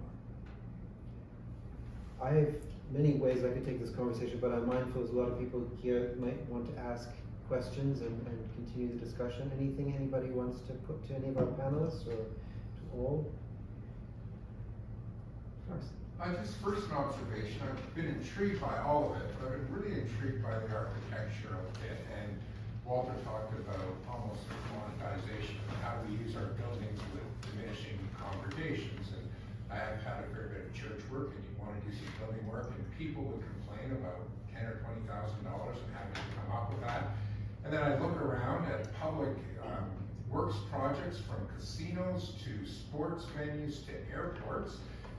art. I have many ways I could take this conversation, but I'm mindful as a lot of people here might want to ask questions and continue the discussion. Anything anybody wants to put to any of our panelists or to all? Just first an observation, I've been intrigued by all of it, but I've been really intrigued by the architecture of it. And Walter talked about almost commoditization and how we use our buildings with diminishing congregations. And I have had a fair bit of church work, and you want to do some building work, and people would complain about $10,000 or $20,000 and having to come up with that. And then I look around at public works projects, from casinos to sports venues to airports,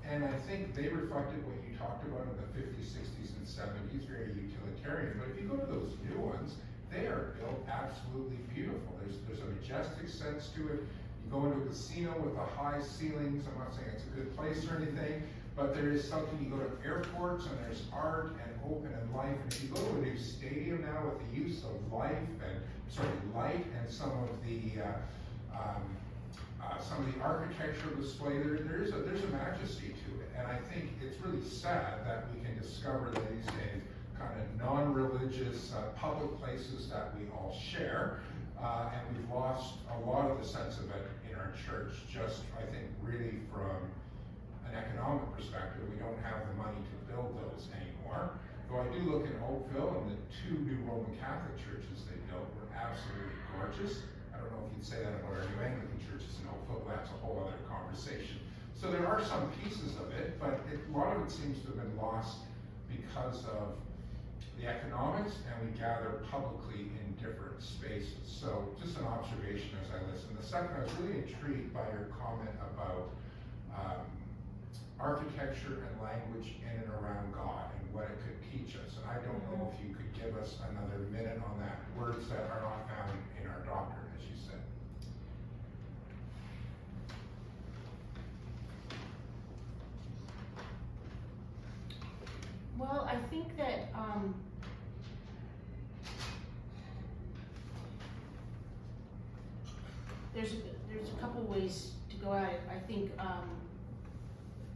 and I think they reflected what you talked about in the 50s, 60s, and 70s, very utilitarian. But if you go to those new ones, they are built absolutely beautiful. There's a majestic sense to it. You go into a casino with the high ceilings. I'm not saying it's a good place or anything, but there is something. You go to airports and there's art and open and life. And if you go to a new stadium now with the use of light and some of the architectural display, there's a majesty to it. And I think it's really sad that we can discover these in kind of non-religious public places that we all share. And we've lost a lot of the sense of it in our church, just, I think, really from an economic perspective. We don't have the money to build those anymore. Though I do look in Oakville, and the 2 new Roman Catholic churches they built were absolutely gorgeous. I don't know if you'd say that about our New Anglican churches in Oakville, but that's a whole other conversation. So there are some pieces of it, but a lot of it seems to have been lost because of the economics, and we gather publicly in different spaces. So just an observation as I listen. The second, I was really intrigued by your comment about architecture and language in and around God and what it could teach us. And I don't know if you could give us another minute on that. Words that are not found in our doctrine, as you said. Well, I think that there's a couple ways to go at it. I think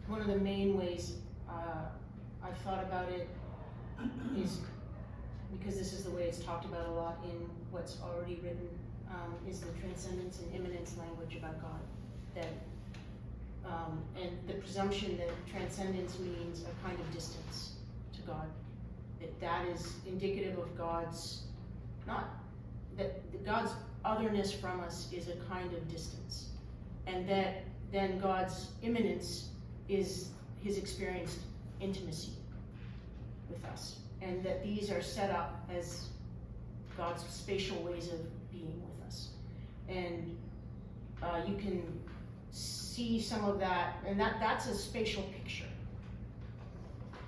one of the main ways I've thought about it is, because this is the way it's talked about a lot in what's already written, is the transcendence and immanence language about God. That and the presumption that transcendence means a kind of distance to God. That is indicative of God's, not that God's otherness from us is a kind of distance, and that then God's immanence is his experienced intimacy with us, and that these are set up as God's spatial ways of being with us. And you can see some of that, and that's a spatial picture,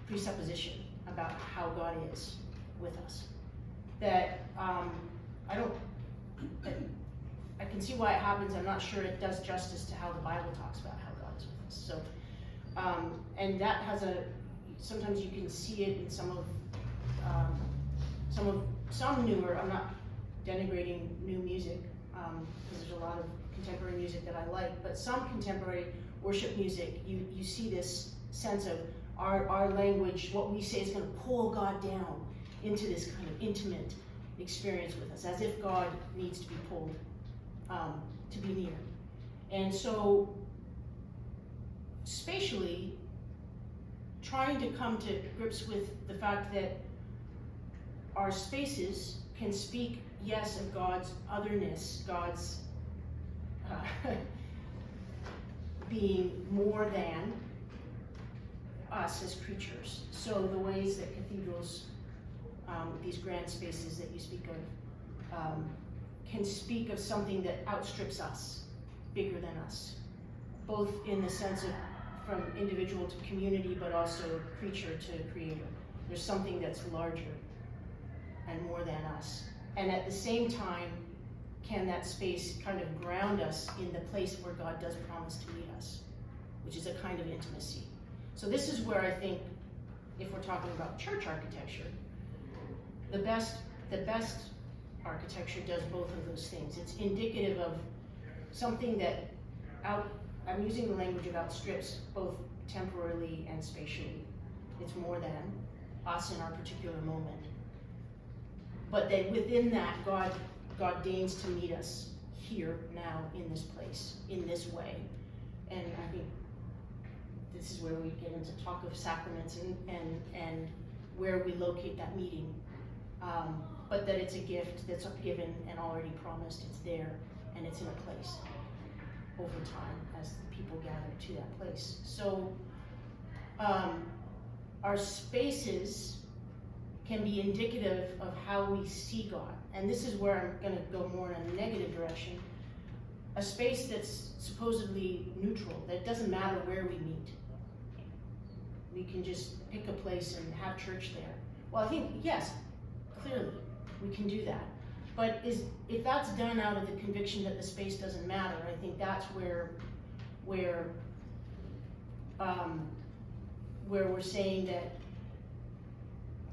presupposition about how God is with us. That I can see why it happens. I'm not sure it does justice to how the Bible talks about how God is with us. So, and that has sometimes you can see it in some newer, I'm not denigrating new music, because there's a lot of contemporary music that I like, but some contemporary worship music, you see this sense of our language, what we say is going to pull God down into this kind of intimate experience with us, as if God needs to be pulled to be near. And so, spatially, trying to come to grips with the fact that our spaces can speak, yes, of God's otherness, God's being more than us as creatures. So the ways that cathedrals, these grand spaces that you speak of, can speak of something that outstrips us, bigger than us, both in the sense of from individual to community, but also creature to creator. There's something that's larger and more than us. And at the same time, can that space kind of ground us in the place where God does promise to meet us, which is a kind of intimacy. So this is where I think, if we're talking about church architecture, the best architecture does both of those things. It's indicative of something that I'm using the language of outstrips both temporally and spatially. It's more than us in our particular moment. But that within that, God deigns to meet us here, now, in this place, in this way. And I think this is where we get into talk of sacraments and where we locate that meeting. But that it's a gift that's given and already promised. It's there, and it's in a place over time as people gather to that place. So our spaces can be indicative of how we see God. And this is where I'm going to go more in a negative direction. A space that's supposedly neutral, that it doesn't matter where we meet. We can just pick a place and have church there. Well, I think, yes, clearly, we can do that. But if that's done out of the conviction that the space doesn't matter, I think that's where we're saying that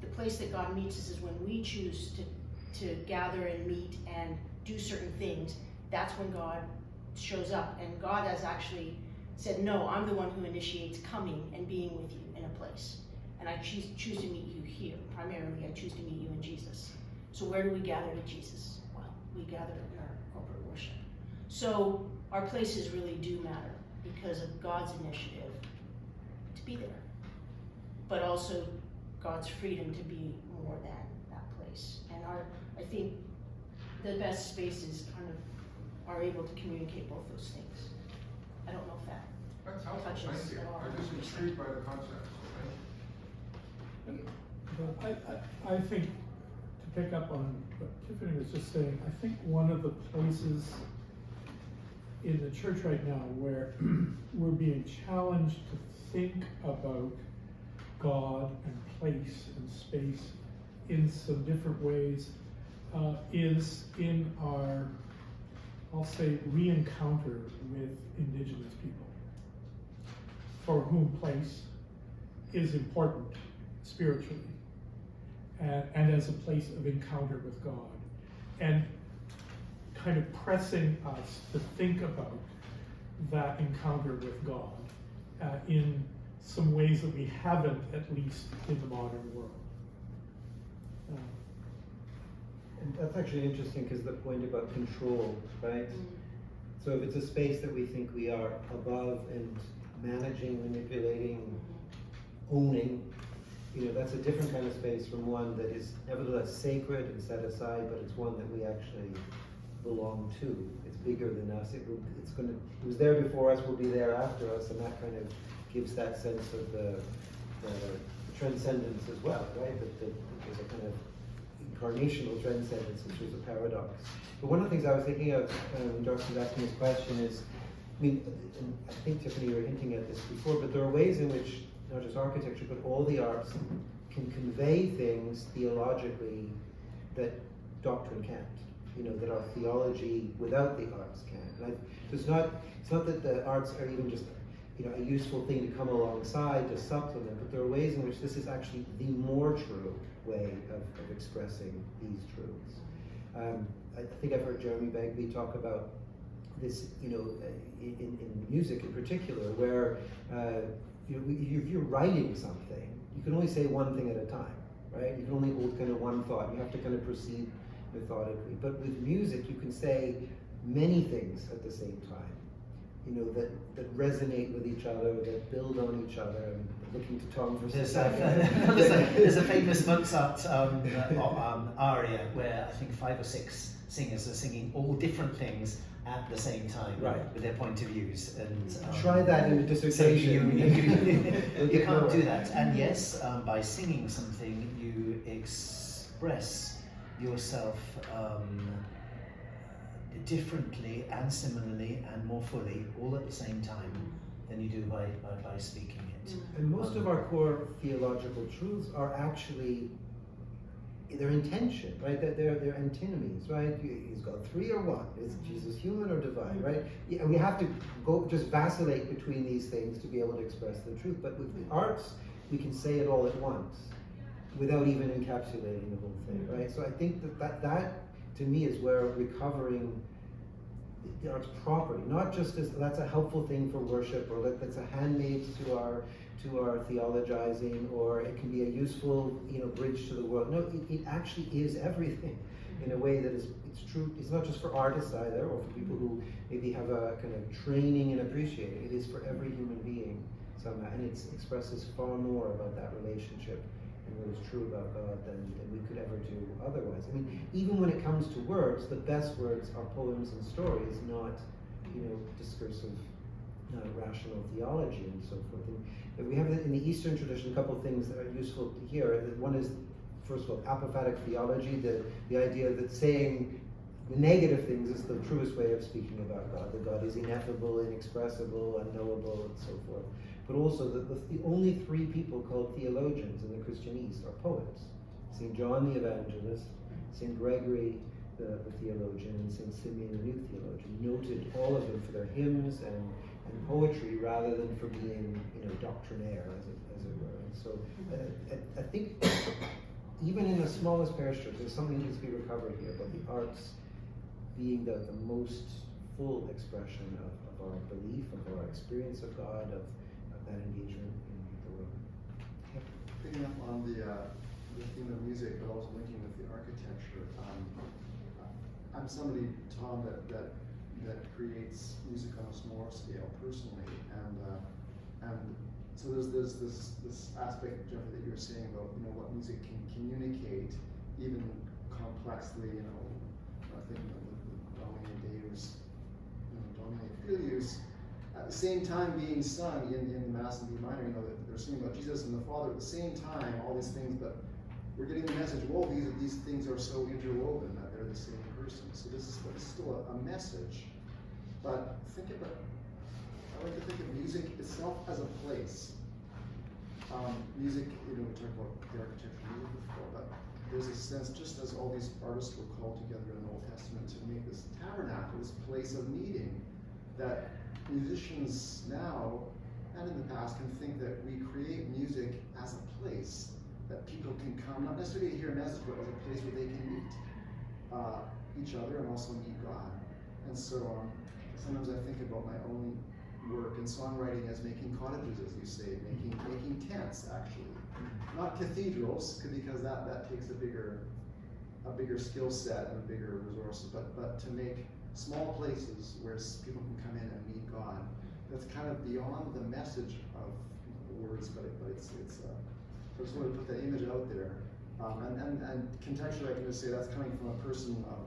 the place that God meets us is when we choose to gather and meet and do certain things. That's when God shows up. And God has actually said, no, I'm the one who initiates coming and being with you in a place. And I choose to meet you here. Primarily, I choose to meet you in Jesus. So where do we gather to Jesus? Well, we gather in our corporate worship. So our places really do matter because of God's initiative to be there, but also God's freedom to be more than that place. And I think the best spaces kind of are able to communicate both those things. I don't know if That's helpful, touches thank you. at all. I'm just intrigued by the concept, so thank you. I think, to pick up on what Tiffany was just saying, I think one of the places in the church right now where we're being challenged to think about God and place and space in some different ways is in our, I'll say, re-encounter with Indigenous people, for whom place is important spiritually and as a place of encounter with God. And kind of pressing us to think about that encounter with God in some ways that we haven't, at least in the modern world. And that's actually interesting because the point about control, right? So if it's a space that we think we are above and managing, manipulating, owning, that's a different kind of space from one that is nevertheless sacred and set aside, but it's one that we actually belong to. It's bigger than us. It was there before us, will be there after us, and that kind of gives that sense of the transcendence as well, right? That there's a kind of incarnational transcendence, which is a paradox. But one of the things I was thinking of when Josh was asking this question is, and I think Tiffany, you were hinting at this before, but there are ways in which not just architecture, but all the arts can convey things theologically that doctrine can't. That our theology without the arts can. It's not that the arts are even just a useful thing to come alongside to supplement, but there are ways in which this is actually the more true way of expressing these truths. I think I've heard Jeremy Begbie talk about this, in music in particular, where if you're writing something, you can only say one thing at a time, right? You can only hold kind of one thought. You have to kind of proceed methodically. But with music, you can say many things at the same time, that resonate with each other, that build on each other. I'm looking to Tom for a second. There's a famous Mozart aria where I think 5 or 6 singers are singing all different things at the same time, right, with their point of views. And try that in a dissertation. So you can't do that. And yes, by singing something, you express yourself differently and similarly and more fully, all at the same time, than you do by speaking it. And most of our core theological truths are actually, they're intention, right? They're antinomies, right? Is God 3 or 1? Is Jesus human or divine, right? Yeah, we have to go just vacillate between these things to be able to express the truth. But with the arts, we can say it all at once without even encapsulating the whole thing, right? So I think that to me is where recovering the arts property, not just as that's a helpful thing for worship, or that's a handmaid to our theologizing, or it can be a useful bridge to the world. No, it actually is everything in a way that it's true. It's not just for artists either, or for people who maybe have a kind of training and appreciate it. It is for every human being somehow, and it expresses far more about that relationship and what is true about God than we could ever do otherwise. I mean, even when it comes to words, the best words are poems and stories, not discursive, rational theology and so forth. And we have in the Eastern tradition a couple of things that are useful to hear. One is, first of all, apophatic theology, the idea that saying negative things is the truest way of speaking about God, that God is ineffable, inexpressible, unknowable, and so forth. But also that the only 3 people called theologians in the Christian East are poets. St. John the Evangelist, St. Gregory the theologian, and St. Simeon the New Theologian, noted all of them for their hymns and poetry rather than for being doctrinaire, as it were. And so I think even in the smallest parish church, there's something that needs to be recovered here about the arts being the most full expression of our belief, of our experience of God, of that engagement in the world. Yep. Picking up on the theme of music, but also linking with the architecture. I'm somebody, Tom, that creates music on a smaller scale personally, and so there's this aspect, Jeffrey, that you were saying about what music can communicate, even complexly. I think with Domine Deus, Domine Filius, at the same time being sung in the Mass in B minor. That they're singing about Jesus and the Father at the same time, all these things, but we're getting the message. Whoa, these things are so interwoven that they're the same person. So this is still a message. But I like to think of music itself as a place. Music, we talked about the architecture of music before, but there's a sense, just as all these artists were called together in the Old Testament to make this tabernacle, this place of meeting, that musicians now and in the past can think that we create music as a place that people can come, not necessarily to hear a message, but as a place where they can meet. each other and also meet God. And so sometimes I think about my own work in songwriting as making cottages, as you say, making tents, actually. Not cathedrals, because that takes a bigger skill set and a bigger resources, but to make small places where people can come in and meet God. That's kind of beyond the message of words, but it's I just want to put that image out there. And contextually, I can just say that's coming from a person of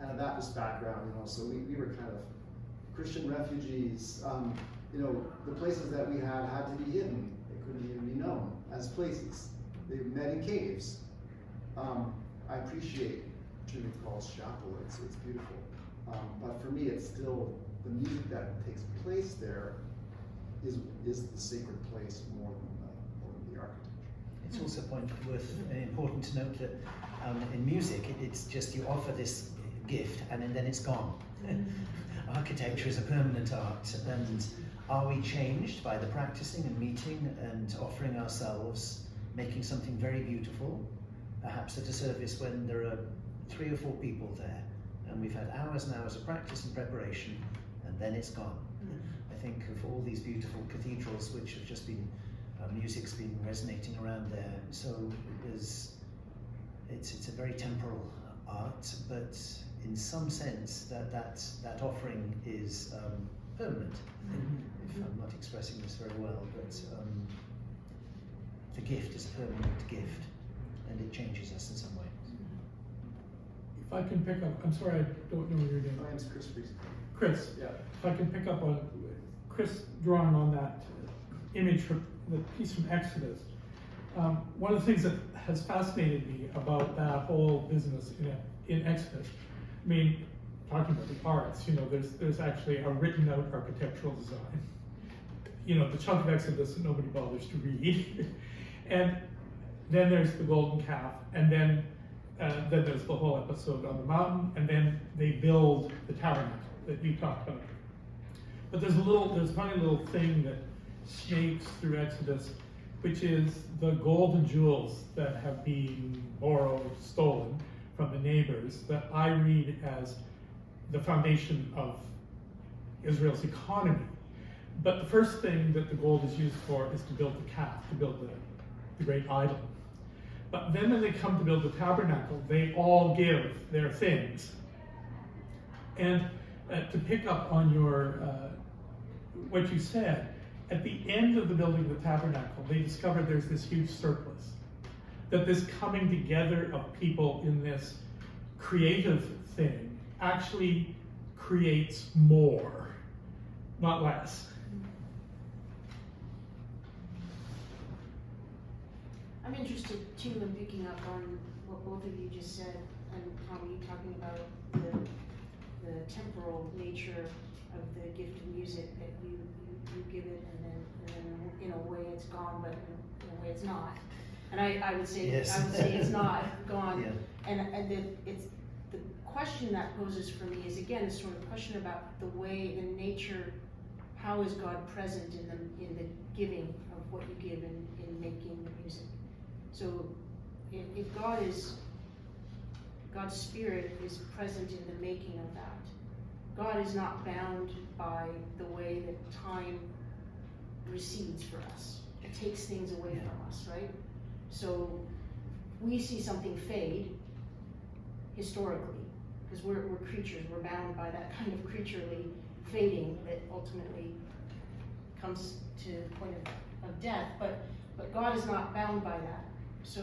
an Anabaptist background, so we were kind of Christian refugees. The places that we had to be hidden. They couldn't even be known as places. They met in caves. I appreciate Trinity Falls Chapel. It's beautiful. But for me, it's still the music that takes place there is the sacred place more than the architecture. It's also important to note that in music, it's just you offer this gift and then it's gone. Architecture is a permanent art, and are we changed by the practicing and meeting and offering ourselves, making something very beautiful, perhaps at a service when there are 3 or 4 people there, and we've had hours and hours of practice and preparation, and then it's gone. I think of all these beautiful cathedrals which have just been, music's been resonating around there, so it's a very temporal art, but in some sense that offering is permanent. If I'm not expressing this very well, but the gift is a permanent gift, and it changes us in some way. If I can pick up, I'm sorry, I don't know your name. My name's Chris Priest. Chris, Yeah. if I can pick up on Chris drawing on that image from the piece from Exodus. One of the things that has fascinated me about that whole business in Exodus, I mean, talking about the arts, there's actually a written out architectural design. The chunk of Exodus that nobody bothers to read. And then there's the golden calf, and then there's the whole episode on the mountain, and then they build the tabernacle that you talked about. But there's a funny little thing that snakes through Exodus, which is the golden jewels that have been borrowed, stolen from the neighbors, that I read as the foundation of Israel's economy. But the first thing that the gold is used for is to build the calf, to build the great idol. But then when they come to build the tabernacle, they all give their things. And to pick up on your what you said, at the end of the building of the tabernacle, they discovered there's this huge surplus. That this coming together of people in this creative thing actually creates more, not less. I'm interested too in picking up on what both of you just said, and Tommy talking about the temporal nature of the gift of music, that you give it and then in a way it's gone, but in a way it's not. And I would say Yes. I would say it's not gone. Yeah. And it's the question that poses for me is again is sort of a question about the way, the nature, how is God present in the giving of what you give in making the music. So if God's Spirit is present in the making of that, God is not bound by the way that time recedes for us. It takes things away from us, right? So we see something fade historically, because we're creatures, we're bound by that kind of creaturely fading that ultimately comes to the point of death, but God is not bound by that. So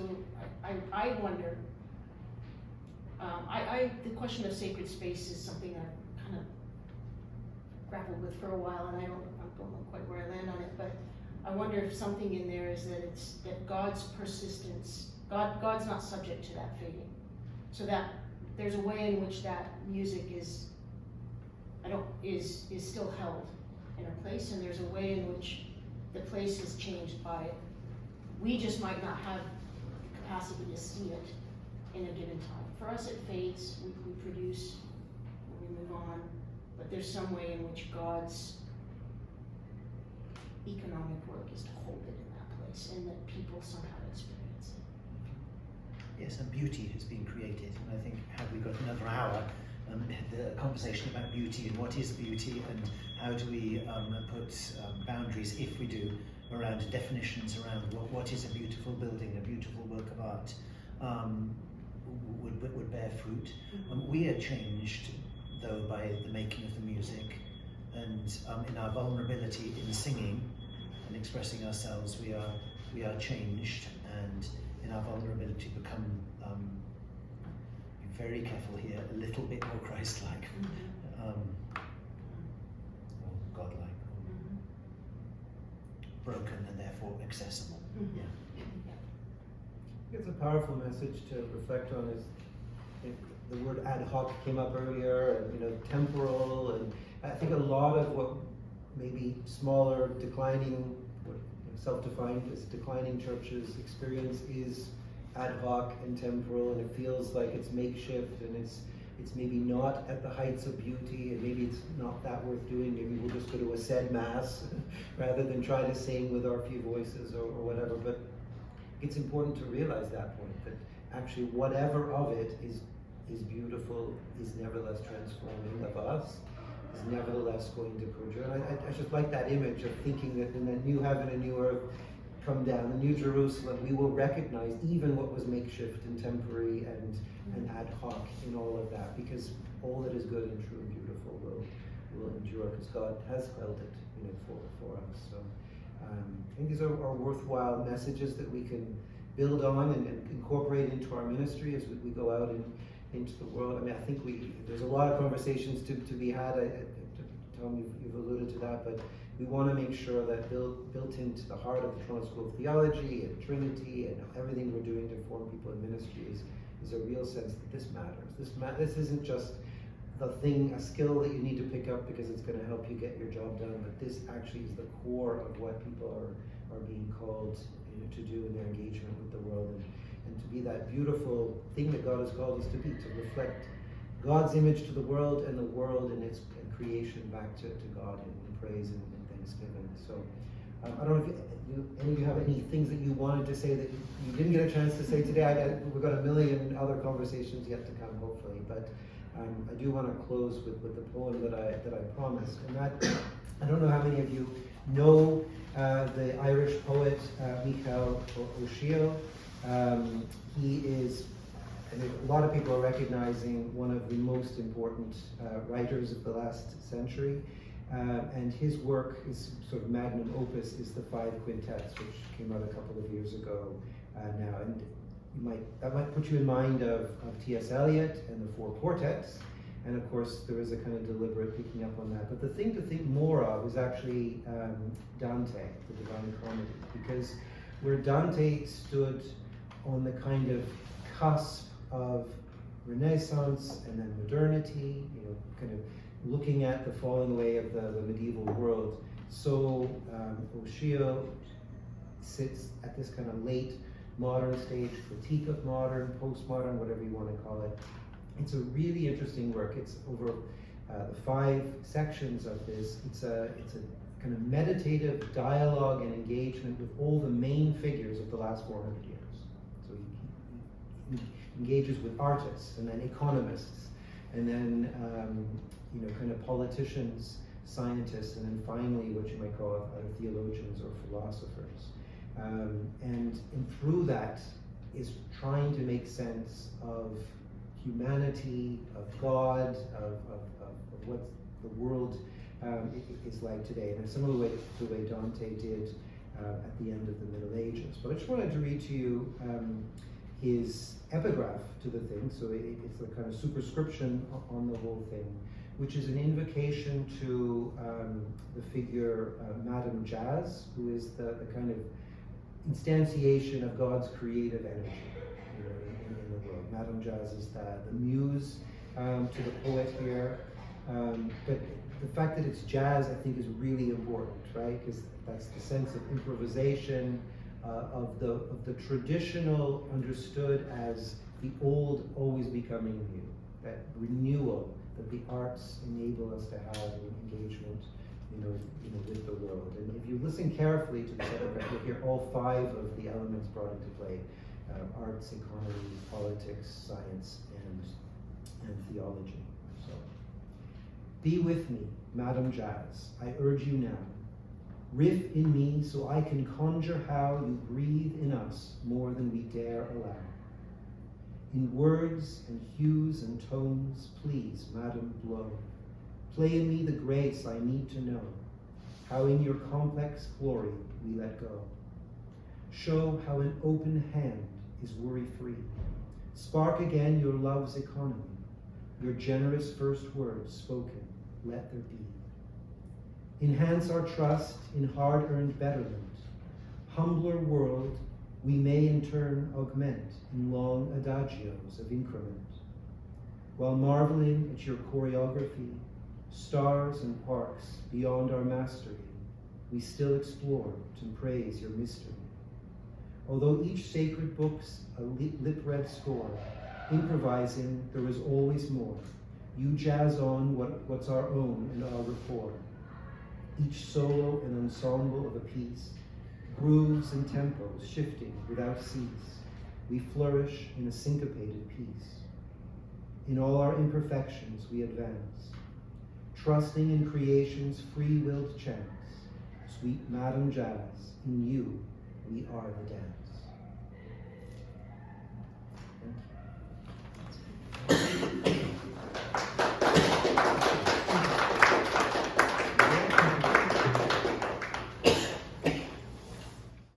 I wonder, the question of sacred space is something I've kind of grappled with for a while, and I don't know quite where I land on it, but I wonder if something in there is that God's persistence, God's not subject to that fading. So that there's a way in which that music is still held in a place, and there's a way in which the place is changed by it. We just might not have the capacity to see it in a given time. For us it fades, we produce, we move on, but there's some way in which God's economic work is to hold it in that place, and that people somehow experience it. Yes, and beauty has been created. And I think, had we got another hour, the conversation about beauty and what is beauty and how do we put boundaries, if we do, around definitions around what is a beautiful building, a beautiful work of art, would bear fruit. We are changed, though, by the making of the music, and in our vulnerability in singing and expressing ourselves, we are changed, and in our vulnerability become, be very careful here, a little bit more Christ-like, or God-like, broken and therefore accessible. Yeah. It's a powerful message to reflect on. Is the word ad hoc came up earlier, and temporal, and I think a lot of what maybe smaller, declining, self-defined as declining churches experience is ad hoc and temporal, and it feels like it's makeshift, and it's maybe not at the heights of beauty, and maybe it's not that worth doing. Maybe we'll just go to a said mass rather than try to sing with our few voices or whatever. But it's important to realize that point, that actually whatever of it is beautiful, is nevertheless transforming of us, is nevertheless going to perjure. And I just like that image of thinking that in the new heaven and new earth come down, the new Jerusalem, we will recognize even what was makeshift and temporary and ad hoc in all of that, because all that is good and true and beautiful will endure, because God has held it for us. So I think these are worthwhile messages that we can build on and incorporate into our ministry as we go out into the world. I mean, I think there's a lot of conversations to be had. Tom, you've alluded to that, but we want to make sure that built into the heart of the Toronto School of Theology and Trinity and everything we're doing to form people in ministries is a real sense that this matters. This isn't just a skill that you need to pick up because it's going to help you get your job done, but this actually is the core of what people are being called to do in their engagement with the world, and to be that beautiful thing that God has called us to be, to reflect God's image to the world and the world and its creation back to God in praise and thanksgiving. So I don't know if any of you have any things that you wanted to say that you didn't get a chance to say today. We've got a million other conversations yet to come, hopefully, but I do want to close with the poem that I promised, and that, I don't know how many of you know the Irish poet Michael O'Shea. He is, I think a lot of people are recognizing, one of the most important writers of the last century, and his work, his sort of magnum opus, is the 5 Quintets, which came out a couple of years ago now, and that might put you in mind of T.S. Eliot and the 4 Quartets, and of course there is a kind of deliberate picking up on that. But the thing to think more of is actually Dante, the Divine Comedy, because where Dante stood on the kind of cusp of Renaissance and then modernity, kind of looking at the falling away of the medieval world, so O'Shea sits at this kind of late modern stage, critique of modern, postmodern, whatever you want to call it. It's a really interesting work. It's over the 5 sections of this. It's a kind of meditative dialogue and engagement with all the main figures of the last 400 years. So he engages with artists, and then economists, and then kind of politicians, scientists, and then finally what you might call theologians or philosophers. And through that is trying to make sense of humanity, of God, of what the world is like today, in a similar way to the way Dante did at the end of the Middle Ages. But I just wanted to read to you his epigraph to the thing, so it's a kind of superscription on the whole thing, which is an invocation to the figure Madame Jazz, who is the kind of instantiation of God's creative energy in the world. Madame Jazz is the muse to the poet here, but the fact that it's jazz, I think, is really important, right? Because that's the sense of improvisation, of the traditional understood as the old always becoming new, that renewal that the arts enable us to have in engagement with the world. And if you listen carefully to the epigraph, you'll hear all 5 of the elements brought into play. arts, economy, politics, science, and theology. So, be with me, Madam Jazz, I urge you now. Riff in me so I can conjure how you breathe in us more than we dare allow. In words and hues and tones, please, Madam, blow. Play in me the grace I need to know, how in your complex glory we let go. Show how an open hand is worry-free. Spark again your love's economy, your generous first words spoken, let there be. Enhance our trust in hard-earned betterment. Humbler world we may in turn augment in long adagios of increment. While marveling at your choreography, stars and parks beyond our mastery, we still explore to praise your mystery. Although each sacred book's a lip-read score, improvising there is always more. You jazz on what's our own and our rapport. Each solo and ensemble of a piece, grooves and tempos shifting without cease, we flourish in a syncopated peace. In all our imperfections we advance, trusting in creation's free-willed chance. Sweet Madam Jazz, in you we are the dance.